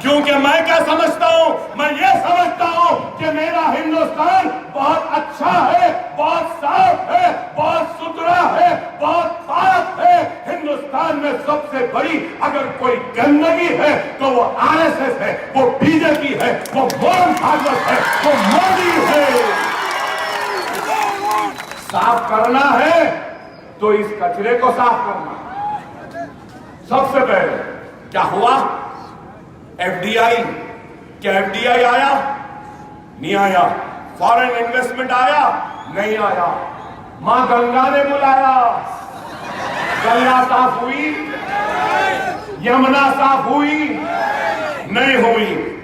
کیونکہ میں کیا سمجھتا ہوں؟ میں یہ سمجھتا ہوں کہ میرا ہندوستان بہت اچھا ہے، بہت صاف ہے، بہت ستھرا ہے، بہت پاک ہے. ہندوستان میں سب سے بڑی اگر کوئی گندگی ہے تو وہ RSS ہے، وہ BJP ہے، وہ موہن بھاگوت ہے، وہ مودی ہے. صاف کرنا ہے تو اس کچرے کو صاف کرنا. سب سے پہلے کیا ہوا؟ FDI. کیا FDI آیا؟ نہیں آیا. فارن انویسٹمنٹ آیا؟ نہیں آیا. ماں گنگا نے بلایا، گنگا صاف ہوئی؟ یمنا صاف ہوئی؟ نہیں ہوئی.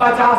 50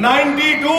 92।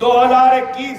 2021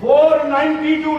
492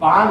5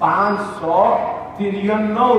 593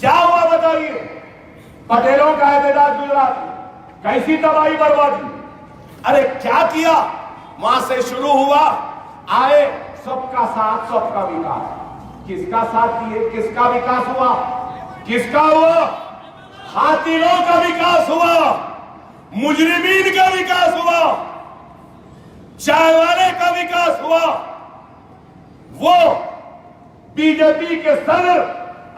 کیا ہوا بتائیے؟ پٹیلوں کا احتجاج گجرات میں، کیسی تباہی بربادی، ارے کیا کیا؟ وہاں سے شروع ہوا، آئے سب کا ساتھ سب کا وکاس، کس کا ساتھ دیے؟ کس کا وکاس ہوا؟ کس کا ہوا؟ قاتلوں کا وکاس ہوا، مجرمین کا وکاس ہوا، چائے والے کا وکاس ہوا، وہ بی جے پی کے صدر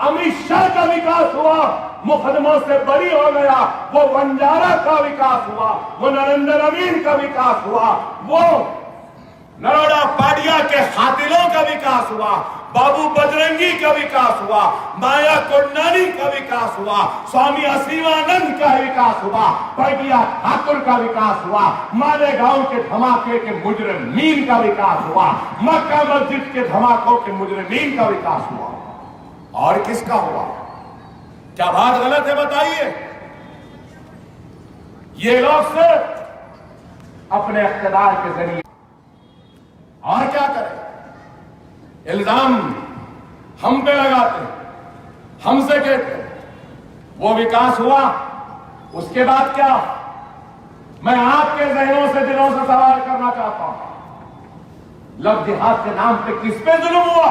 امت شاہ کا وکاس ہوا، مقدموں سے بری ہو گیا، وہ بنجارا کا وکاس ہوا، وہ نریندر امین کا وکاس ہوا، وہ نروڑا پاڈیا کے قاتلوں کا وکاس ہوا، بابو بدرنگی کا وکاس ہوا، مایا کونڈانی کا وکاس ہوا، سوامی اسیوانند کا وکاس ہوا، پرگیا ٹھاکر کا وکاس ہوا، مالیگاؤں کے دھماکے کے مجرمین کا وکاس ہوا، مکہ مسجد کے دھماکوں کے مجرمین کا وکاس ہوا، اور کس کا ہوا؟ کیا بات غلط ہے بتائیے؟ یہ لوگ صرف اپنے اقتدار کے ذریعے اور کیا کریں؟ الزام ہم پہ لگاتے ہیں، ہم سے کہتے ہیں وہ وکاس ہوا، اس کے بعد کیا؟ میں آپ کے ذہنوں سے دلوں سے سوال کرنا چاہتا ہوں، لو جہاد کے نام پہ کس پہ ظلم ہوا؟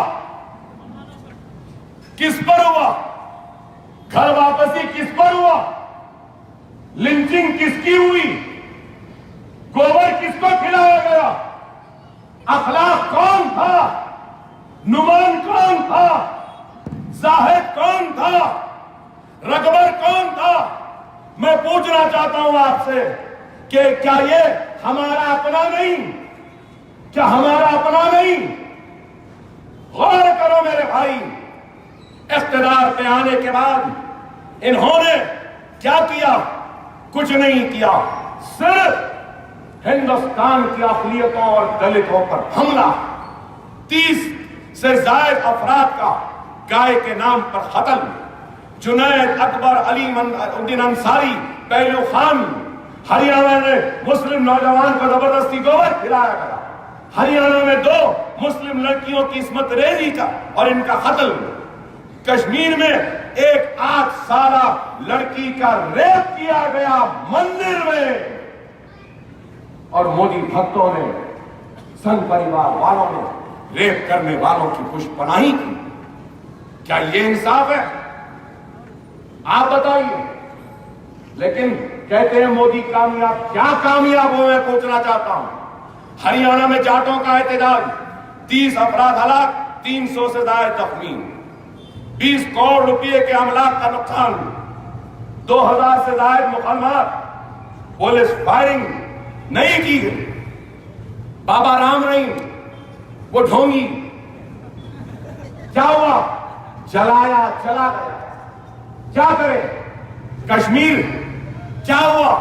کس پر ہوا؟ گھر واپسی کس پر ہوا؟ لنچنگ کس کی ہوئی؟ گوبر کس کو کھلایا گیا؟ اخلاق کون تھا؟ نمان کون تھا؟ زاہد کون تھا؟ رغبر کون تھا؟ میں پوچھنا چاہتا ہوں آپ سے کہ کیا یہ ہمارا اپنا نہیں؟ کیا ہمارا اپنا نہیں؟ غور کرو میرے بھائی، اقتدار پہ آنے کے بعد انہوں نے کیا کیا؟ کچھ نہیں کیا، صرف ہندوستان کی اقلیتوں اور دلتوں پر حملہ، 30 سے زائد افراد کا گائے کے نام پر قتل، جنید اکبر، علی الدین انصاری، پہلو خان، ہریانہ میں مسلم نوجوان کو زبردستی گوبر کھلایا گیا، ہریانہ میں 2 مسلم لڑکیوں کی عصمت ریزی کا اور ان کا قتل، کشمیر میں ایک 8 سالہ لڑکی کا ریپ کیا گیا مندر میں، اور مودی بھکتوں نے، سنگھ پریوار والوں نے ریپ کرنے والوں کی خوش پناہی کی۔ کیا یہ انصاف ہے؟ آپ بتائیے۔ لیکن کہتے ہیں مودی کامیاب، کیا کامیاب ہو؟ میں پوچھنا چاہتا ہوں۔ ہریانہ میں جاٹوں کا احتجاج، 30 افراد ہلاک، 300 سے زائد زخمی، 20 کروڑ روپے کے املاک کا نقصان، 2000 سے زائد مقدمات، پولیس فائرنگ نہیں کی گئی، بابا رام رہیم وہ ڈھونگی، کیا ہوا؟ جلایا، چلا گیا۔ کیا کرے؟ کشمیر کیا ہوا؟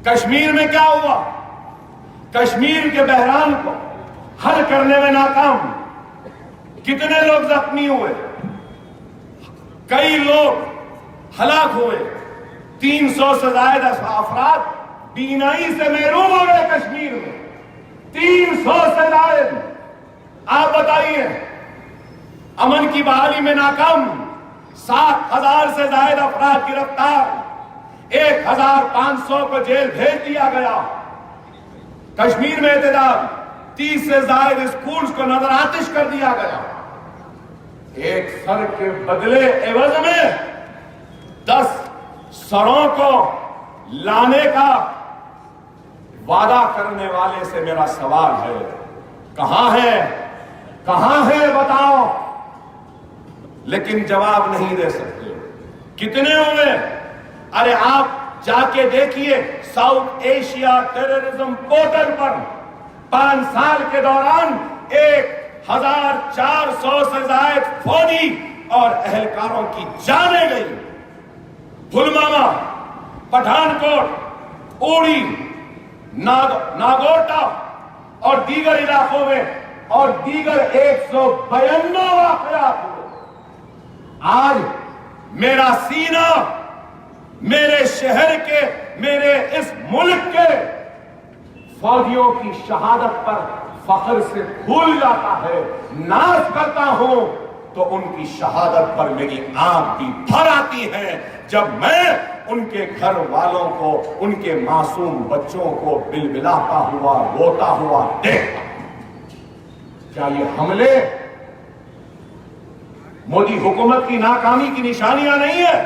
کشمیر میں کیا ہوا؟ کشمیر کے بحران کو حل کرنے میں ناکام، کتنے لوگ زخمی ہوئے، کئی لوگ ہلاک ہوئے، 300 سے زائد افراد بینائی سے محروم ہو گئے کشمیر میں، 300 سے زائد۔ آپ بتائیے، امن کی بحالی میں ناکام، 7,000 سے زائد افراد گرفتار، 1,500 کو جیل بھیج دیا گیا۔ کشمیر میں احتجاج، 30 سے زائد اسکولز کو نظر آتش کر دیا گیا۔ ایک سر کے بدلے عوض میں 10 سروں کو لانے کا وعدہ کرنے والے سے میرا سوال ہے، کہاں ہے؟ کہاں ہے بتاؤ؟ لیکن جواب نہیں دے سکتے۔ کتنے ہوئے؟ ارے آپ جا کے دیکھیے ساؤتھ ایشیا ٹیررزم پورٹل پر 5 سال کے دوران 1,400 سے زائد فوجی اور اہلکاروں کی جانیں گئی۔ پلوامہ، پٹھان کوٹ، اوڑی، ناگوٹا اور دیگر علاقوں میں اور دیگر 192 واقعات ہوئے۔ آج میرا سینہ میرے شہر کے، میرے اس ملک کے فوجیوں کی شہادت پر فخر سے پھول جاتا ہے، ناز کرتا ہوں تو ان کی شہادت پر میری آنکھ بھی بھر آتی ہے جب میں ان کے گھر والوں کو، ان کے معصوم بچوں کو بلبلاتا ہوا، روتا ہوا دیکھتا ہوں۔ کیا یہ حملے مودی حکومت کی ناکامی کی نشانیاں نہیں ہے؟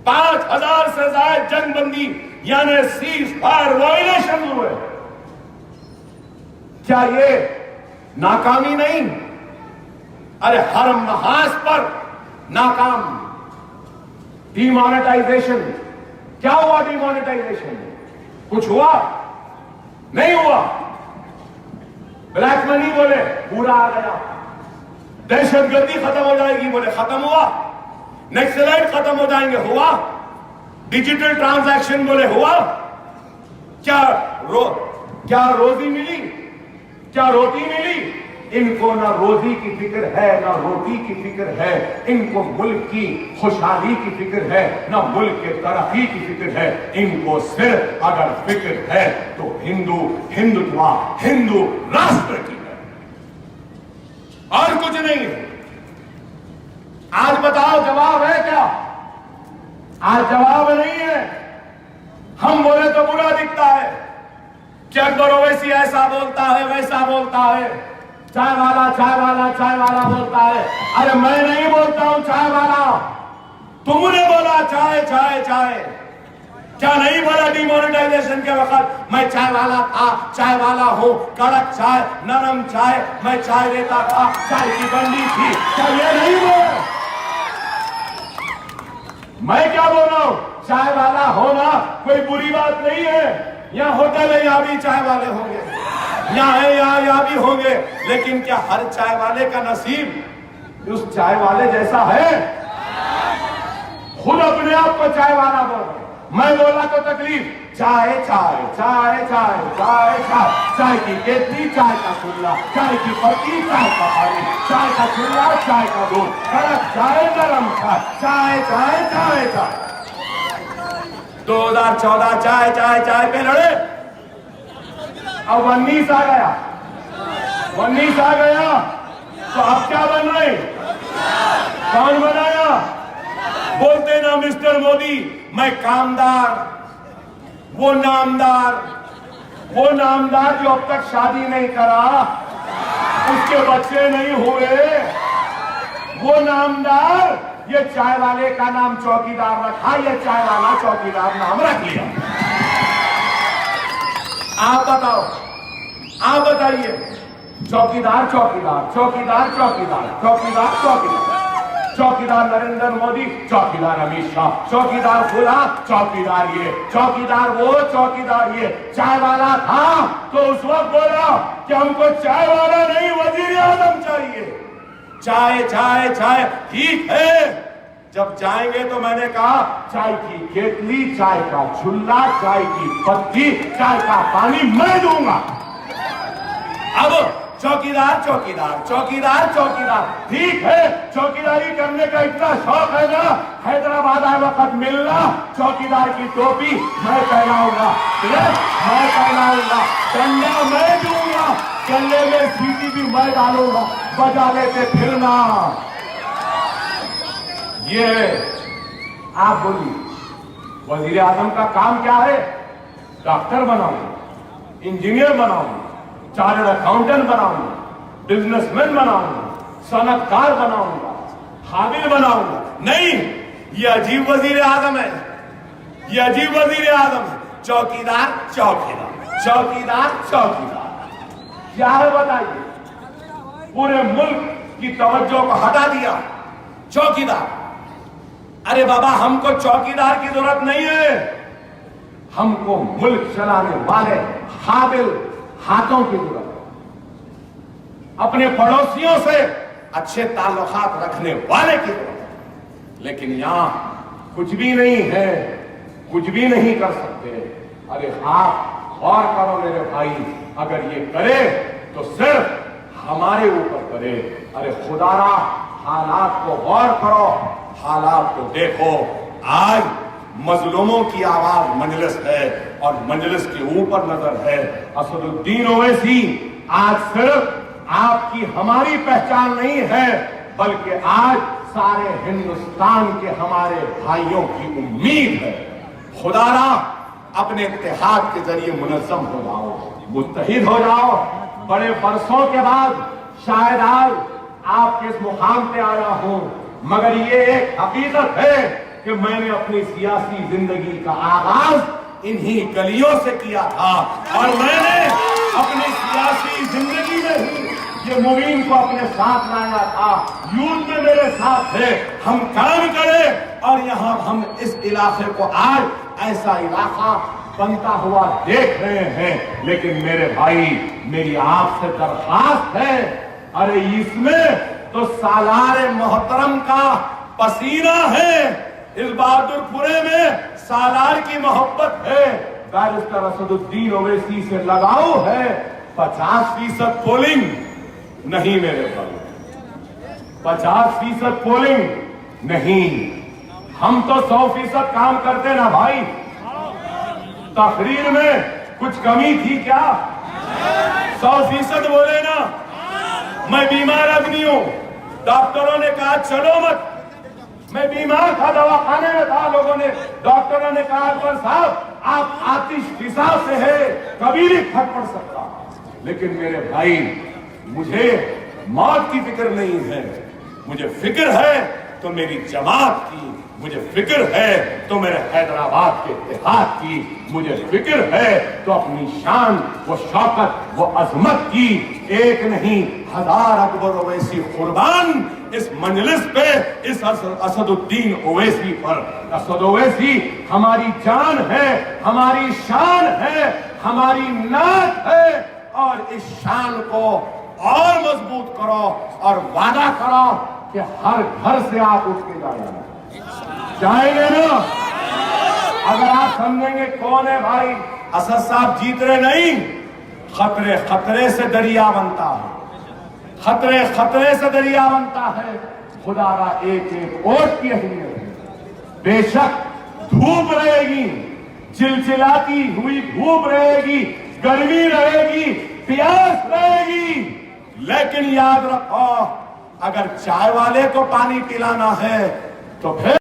5000 سے زائد جنگ بندی یعنی سیز فائر وائلیشن ہوئے، کیا یہ ناکامی نہیں؟ ارے ہر محاذ پر ناکام۔ ڈی مانیٹائزیشن، کیا ہوا ڈی مانیٹائزیشن؟ کچھ ہوا؟ نہیں ہوا۔ بلیک منی بولے پورا آ گیا، دہشت گردی ختم ہو جائے گی بولے ختم ہوا، نیکسلائٹ ختم ہو جائیں گے ہوا، ڈیجیٹل ٹرانزیکشن بولے ہوا، کیا روزی ملی؟ کیا روٹی ملی؟ ان کو نہ روزی کی فکر ہے نہ روٹی کی فکر ہے، ان کو ملک کی خوشحالی کی فکر ہے نہ ملک کے ترقی کی فکر ہے، ان کو صرف اگر فکر ہے تو ہندو راشٹر کی ہے اور کچھ نہیں ہے۔ آج بتاؤ جواب ہے کیا؟ آج جواب نہیں ہے۔ ہم بولے تو برا دکھتا ہے کہ اکبر اویسی ایسا بولتا ہے ویسا بولتا ہے، چائے والا بولتا ہے۔ ارے میں نہیں بولتا ہوں چائے والا، تم نے بولا چائے۔ کیا نہیں بولا ڈی مانیٹائزیشن کے وقت میں چائے والا تھا، چائے والا ہوں، کڑک چائے، نرم چائے، میں چائے دیتا تھا، چائے کی بنڈی تھی، کیا یہ نہیں بول؟ میں کیا بول رہا ہوں؟ چائے والا ہونا کوئی بری بات نہیں ہے۔ یہاں ہوٹل ہے، یہاں بھی چائے والے ہوں گے، یہاں ہے یہاں بھی ہوں گے، لیکن کیا ہر چائے والے کا نصیب اس چائے والے جیسا ہے؟ خود اپنے آپ کو چائے والا بول، میں بولا تو تکلیف۔ چائے کی کیتلی، چائے کا چولہا، چائے کی پتی، چائے کا پانی، چائے کا چولہا، چائے کا دودھ، کڑک چائے، نرم چائے۔ 2014 چائے پہ لڑے، اب 19 آ گیا تو اب کیا بن رہے؟ کون بنایا؟ بولتے نا مسٹر مودی میں کامدار، وہ نامدار جو اب تک شادی نہیں کرا، اس کے بچے نہیں ہوئے، وہ نامدار یہ چائے والے کا نام چوکیدار رکھا، یہ چائے والا چوکیدار نام رکھ لیا۔ آپ بتائیے، چوکیدار نریندر مودی، چوکیدار امیت شاہ، چوکیدار فلاں، چوکیدار یہ، چوکیدار وہ، چوکیدار یہ۔ چائے والا تھا تو اس وقت بولا کہ ہم کو چائے والا نہیں وزیر اعظم چاہیے۔ چائے ٹھیک ہے، جب جائیں گے تو میں نے کہا چائے کی کیتلی، چائے کا چولہا، چائے کی پتی، چائے کا پانی میں دوں گا۔ اب چوکیدار ٹھیک ہے، چوکیداری کرنے کا اتنا شوق ہے نا، حیدرآباد آئے وقت ملنا، چوکیدار کی ٹوپی میں پہناؤں گا، ڈنڈا میں دوں گا، گلے میں سیٹی بھی میں ڈالوں گا، بجا لیتے پھرنا۔ یہ آپ بولیے وزیر اعظم کا کام کیا ہے؟ ڈاکٹر بناؤں، انجینئر بناؤں، چارٹرڈ اکاؤنٹنٹ بناؤں گا، بزنس مین بناؤں گا، صنعت کار بناؤں گا، حامل بناؤں گا۔ نہیں، یہ عجیب وزیر اعظم ہے، چوکیدار کیا ہے بتائیے؟ پورے ملک کی توجہ کو ہٹا دیا چوکیدار۔ ارے بابا ہم کو چوکیدار کی ضرورت نہیں ہے، ہم کو ملک چلانے والے قابل ہاتھوں کی ضرورت ہے، اپنے پڑوسیوں سے اچھے تعلقات رکھنے والے کی ضرورت ہے۔ لیکن یہاں کچھ بھی نہیں ہے، کچھ بھی نہیں کر سکتے۔ ارے آپ غور کرو میرے بھائی، اگر یہ کرے تو صرف ہمارے اوپر کرے۔ ارے خدا را حالات کو غور کرو، حالات کو دیکھو۔ آج مظلوموں کی آواز مجلس ہے اور مجلس کے اوپر نظر ہے۔ اسد الدین اویسی آج صرف آپ کی ہماری پہچان نہیں ہے، بلکہ آج سارے ہندوستان کے ہمارے بھائیوں کی امید ہے۔ خدا را اپنے اتحاد کے ذریعے منظم ہو جاؤ، متحد ہو جاؤ۔ بڑے برسوں کے بعد شاید آج آپ کے اس مقام پہ آیا ہوں، مگر یہ ایک حقیقت ہے کہ میں نے اپنی سیاسی زندگی کا آغاز انہی گلیوں سے کیا تھا، اور میں نے اپنی سیاسی زندگی میں ہی یہ مبین کو اپنے ساتھ لایا تھا۔ یوتھ میں میرے ساتھ تھے، ہم کام کرے، اور یہاں ہم اس علاقے کو آج ایسا علاقہ بنتا ہوا دیکھ رہے ہیں۔ لیکن میرے بھائی، میری آپ سے درخواست ہے، ارے اس میں تو سالار محترم کا پسینہ ہے، اس بہادر پورے میں سالار کی محبت ہے، بیرسٹر اسد الدین اویسی سے لگاؤ ہے۔ 50% پولنگ نہیں میرے بھائی، 50% پولنگ نہیں، ہم تو 100% کام کرتے نا بھائی۔ تقریر میں کچھ کمی تھی کیا؟ 100% بولے نا۔ میں بیمار آدمی ہوں، ڈاکٹروں نے کہا چلو مت، میں بیمار تھا، دواخانے میں تھا، لوگوں نے، ڈاکٹروں نے کہا اکبر صاحب آپ آتش فضا سے ہے، کبھی بھی پھٹ پڑ سکتا۔ لیکن میرے بھائی، مجھے موت کی فکر نہیں ہے، مجھے فکر ہے تو میری جماعت کی، مجھے فکر ہے تو میرے حیدرآباد کے اتحاد کی، مجھے فکر ہے تو اپنی شان و شوکت و عظمت کی۔ ایک نہیں 1000 اکبر اویسی قربان اس مجلس پہ، اس اسد الدین اویسی پر۔ اسد اویسی ہماری جان ہے، ہماری شان ہے، ہماری نعت ہے، اور اس شان کو اور مضبوط کرو، اور وعدہ کرو کہ ہر گھر سے آپ اٹھ کے جائیں گے نا۔ اگر آپ سمجھیں گے کون ہے بھائی، اسد صاحب جیت رہے نہیں، خطرے خطرے سے دریا بنتا ہے، خطرے خطرے سے دریا بنتا ہے۔ خدا را ایک ایک ووٹ کی اہمیت ہے۔ بے شک دھوپ رہے گی، چلچلاتی ہوئی دھوپ رہے گی، گرمی رہے گی، پیاس رہے گی، لیکن یاد رکھو اگر چائے والے کو پانی پلانا ہے تو پھر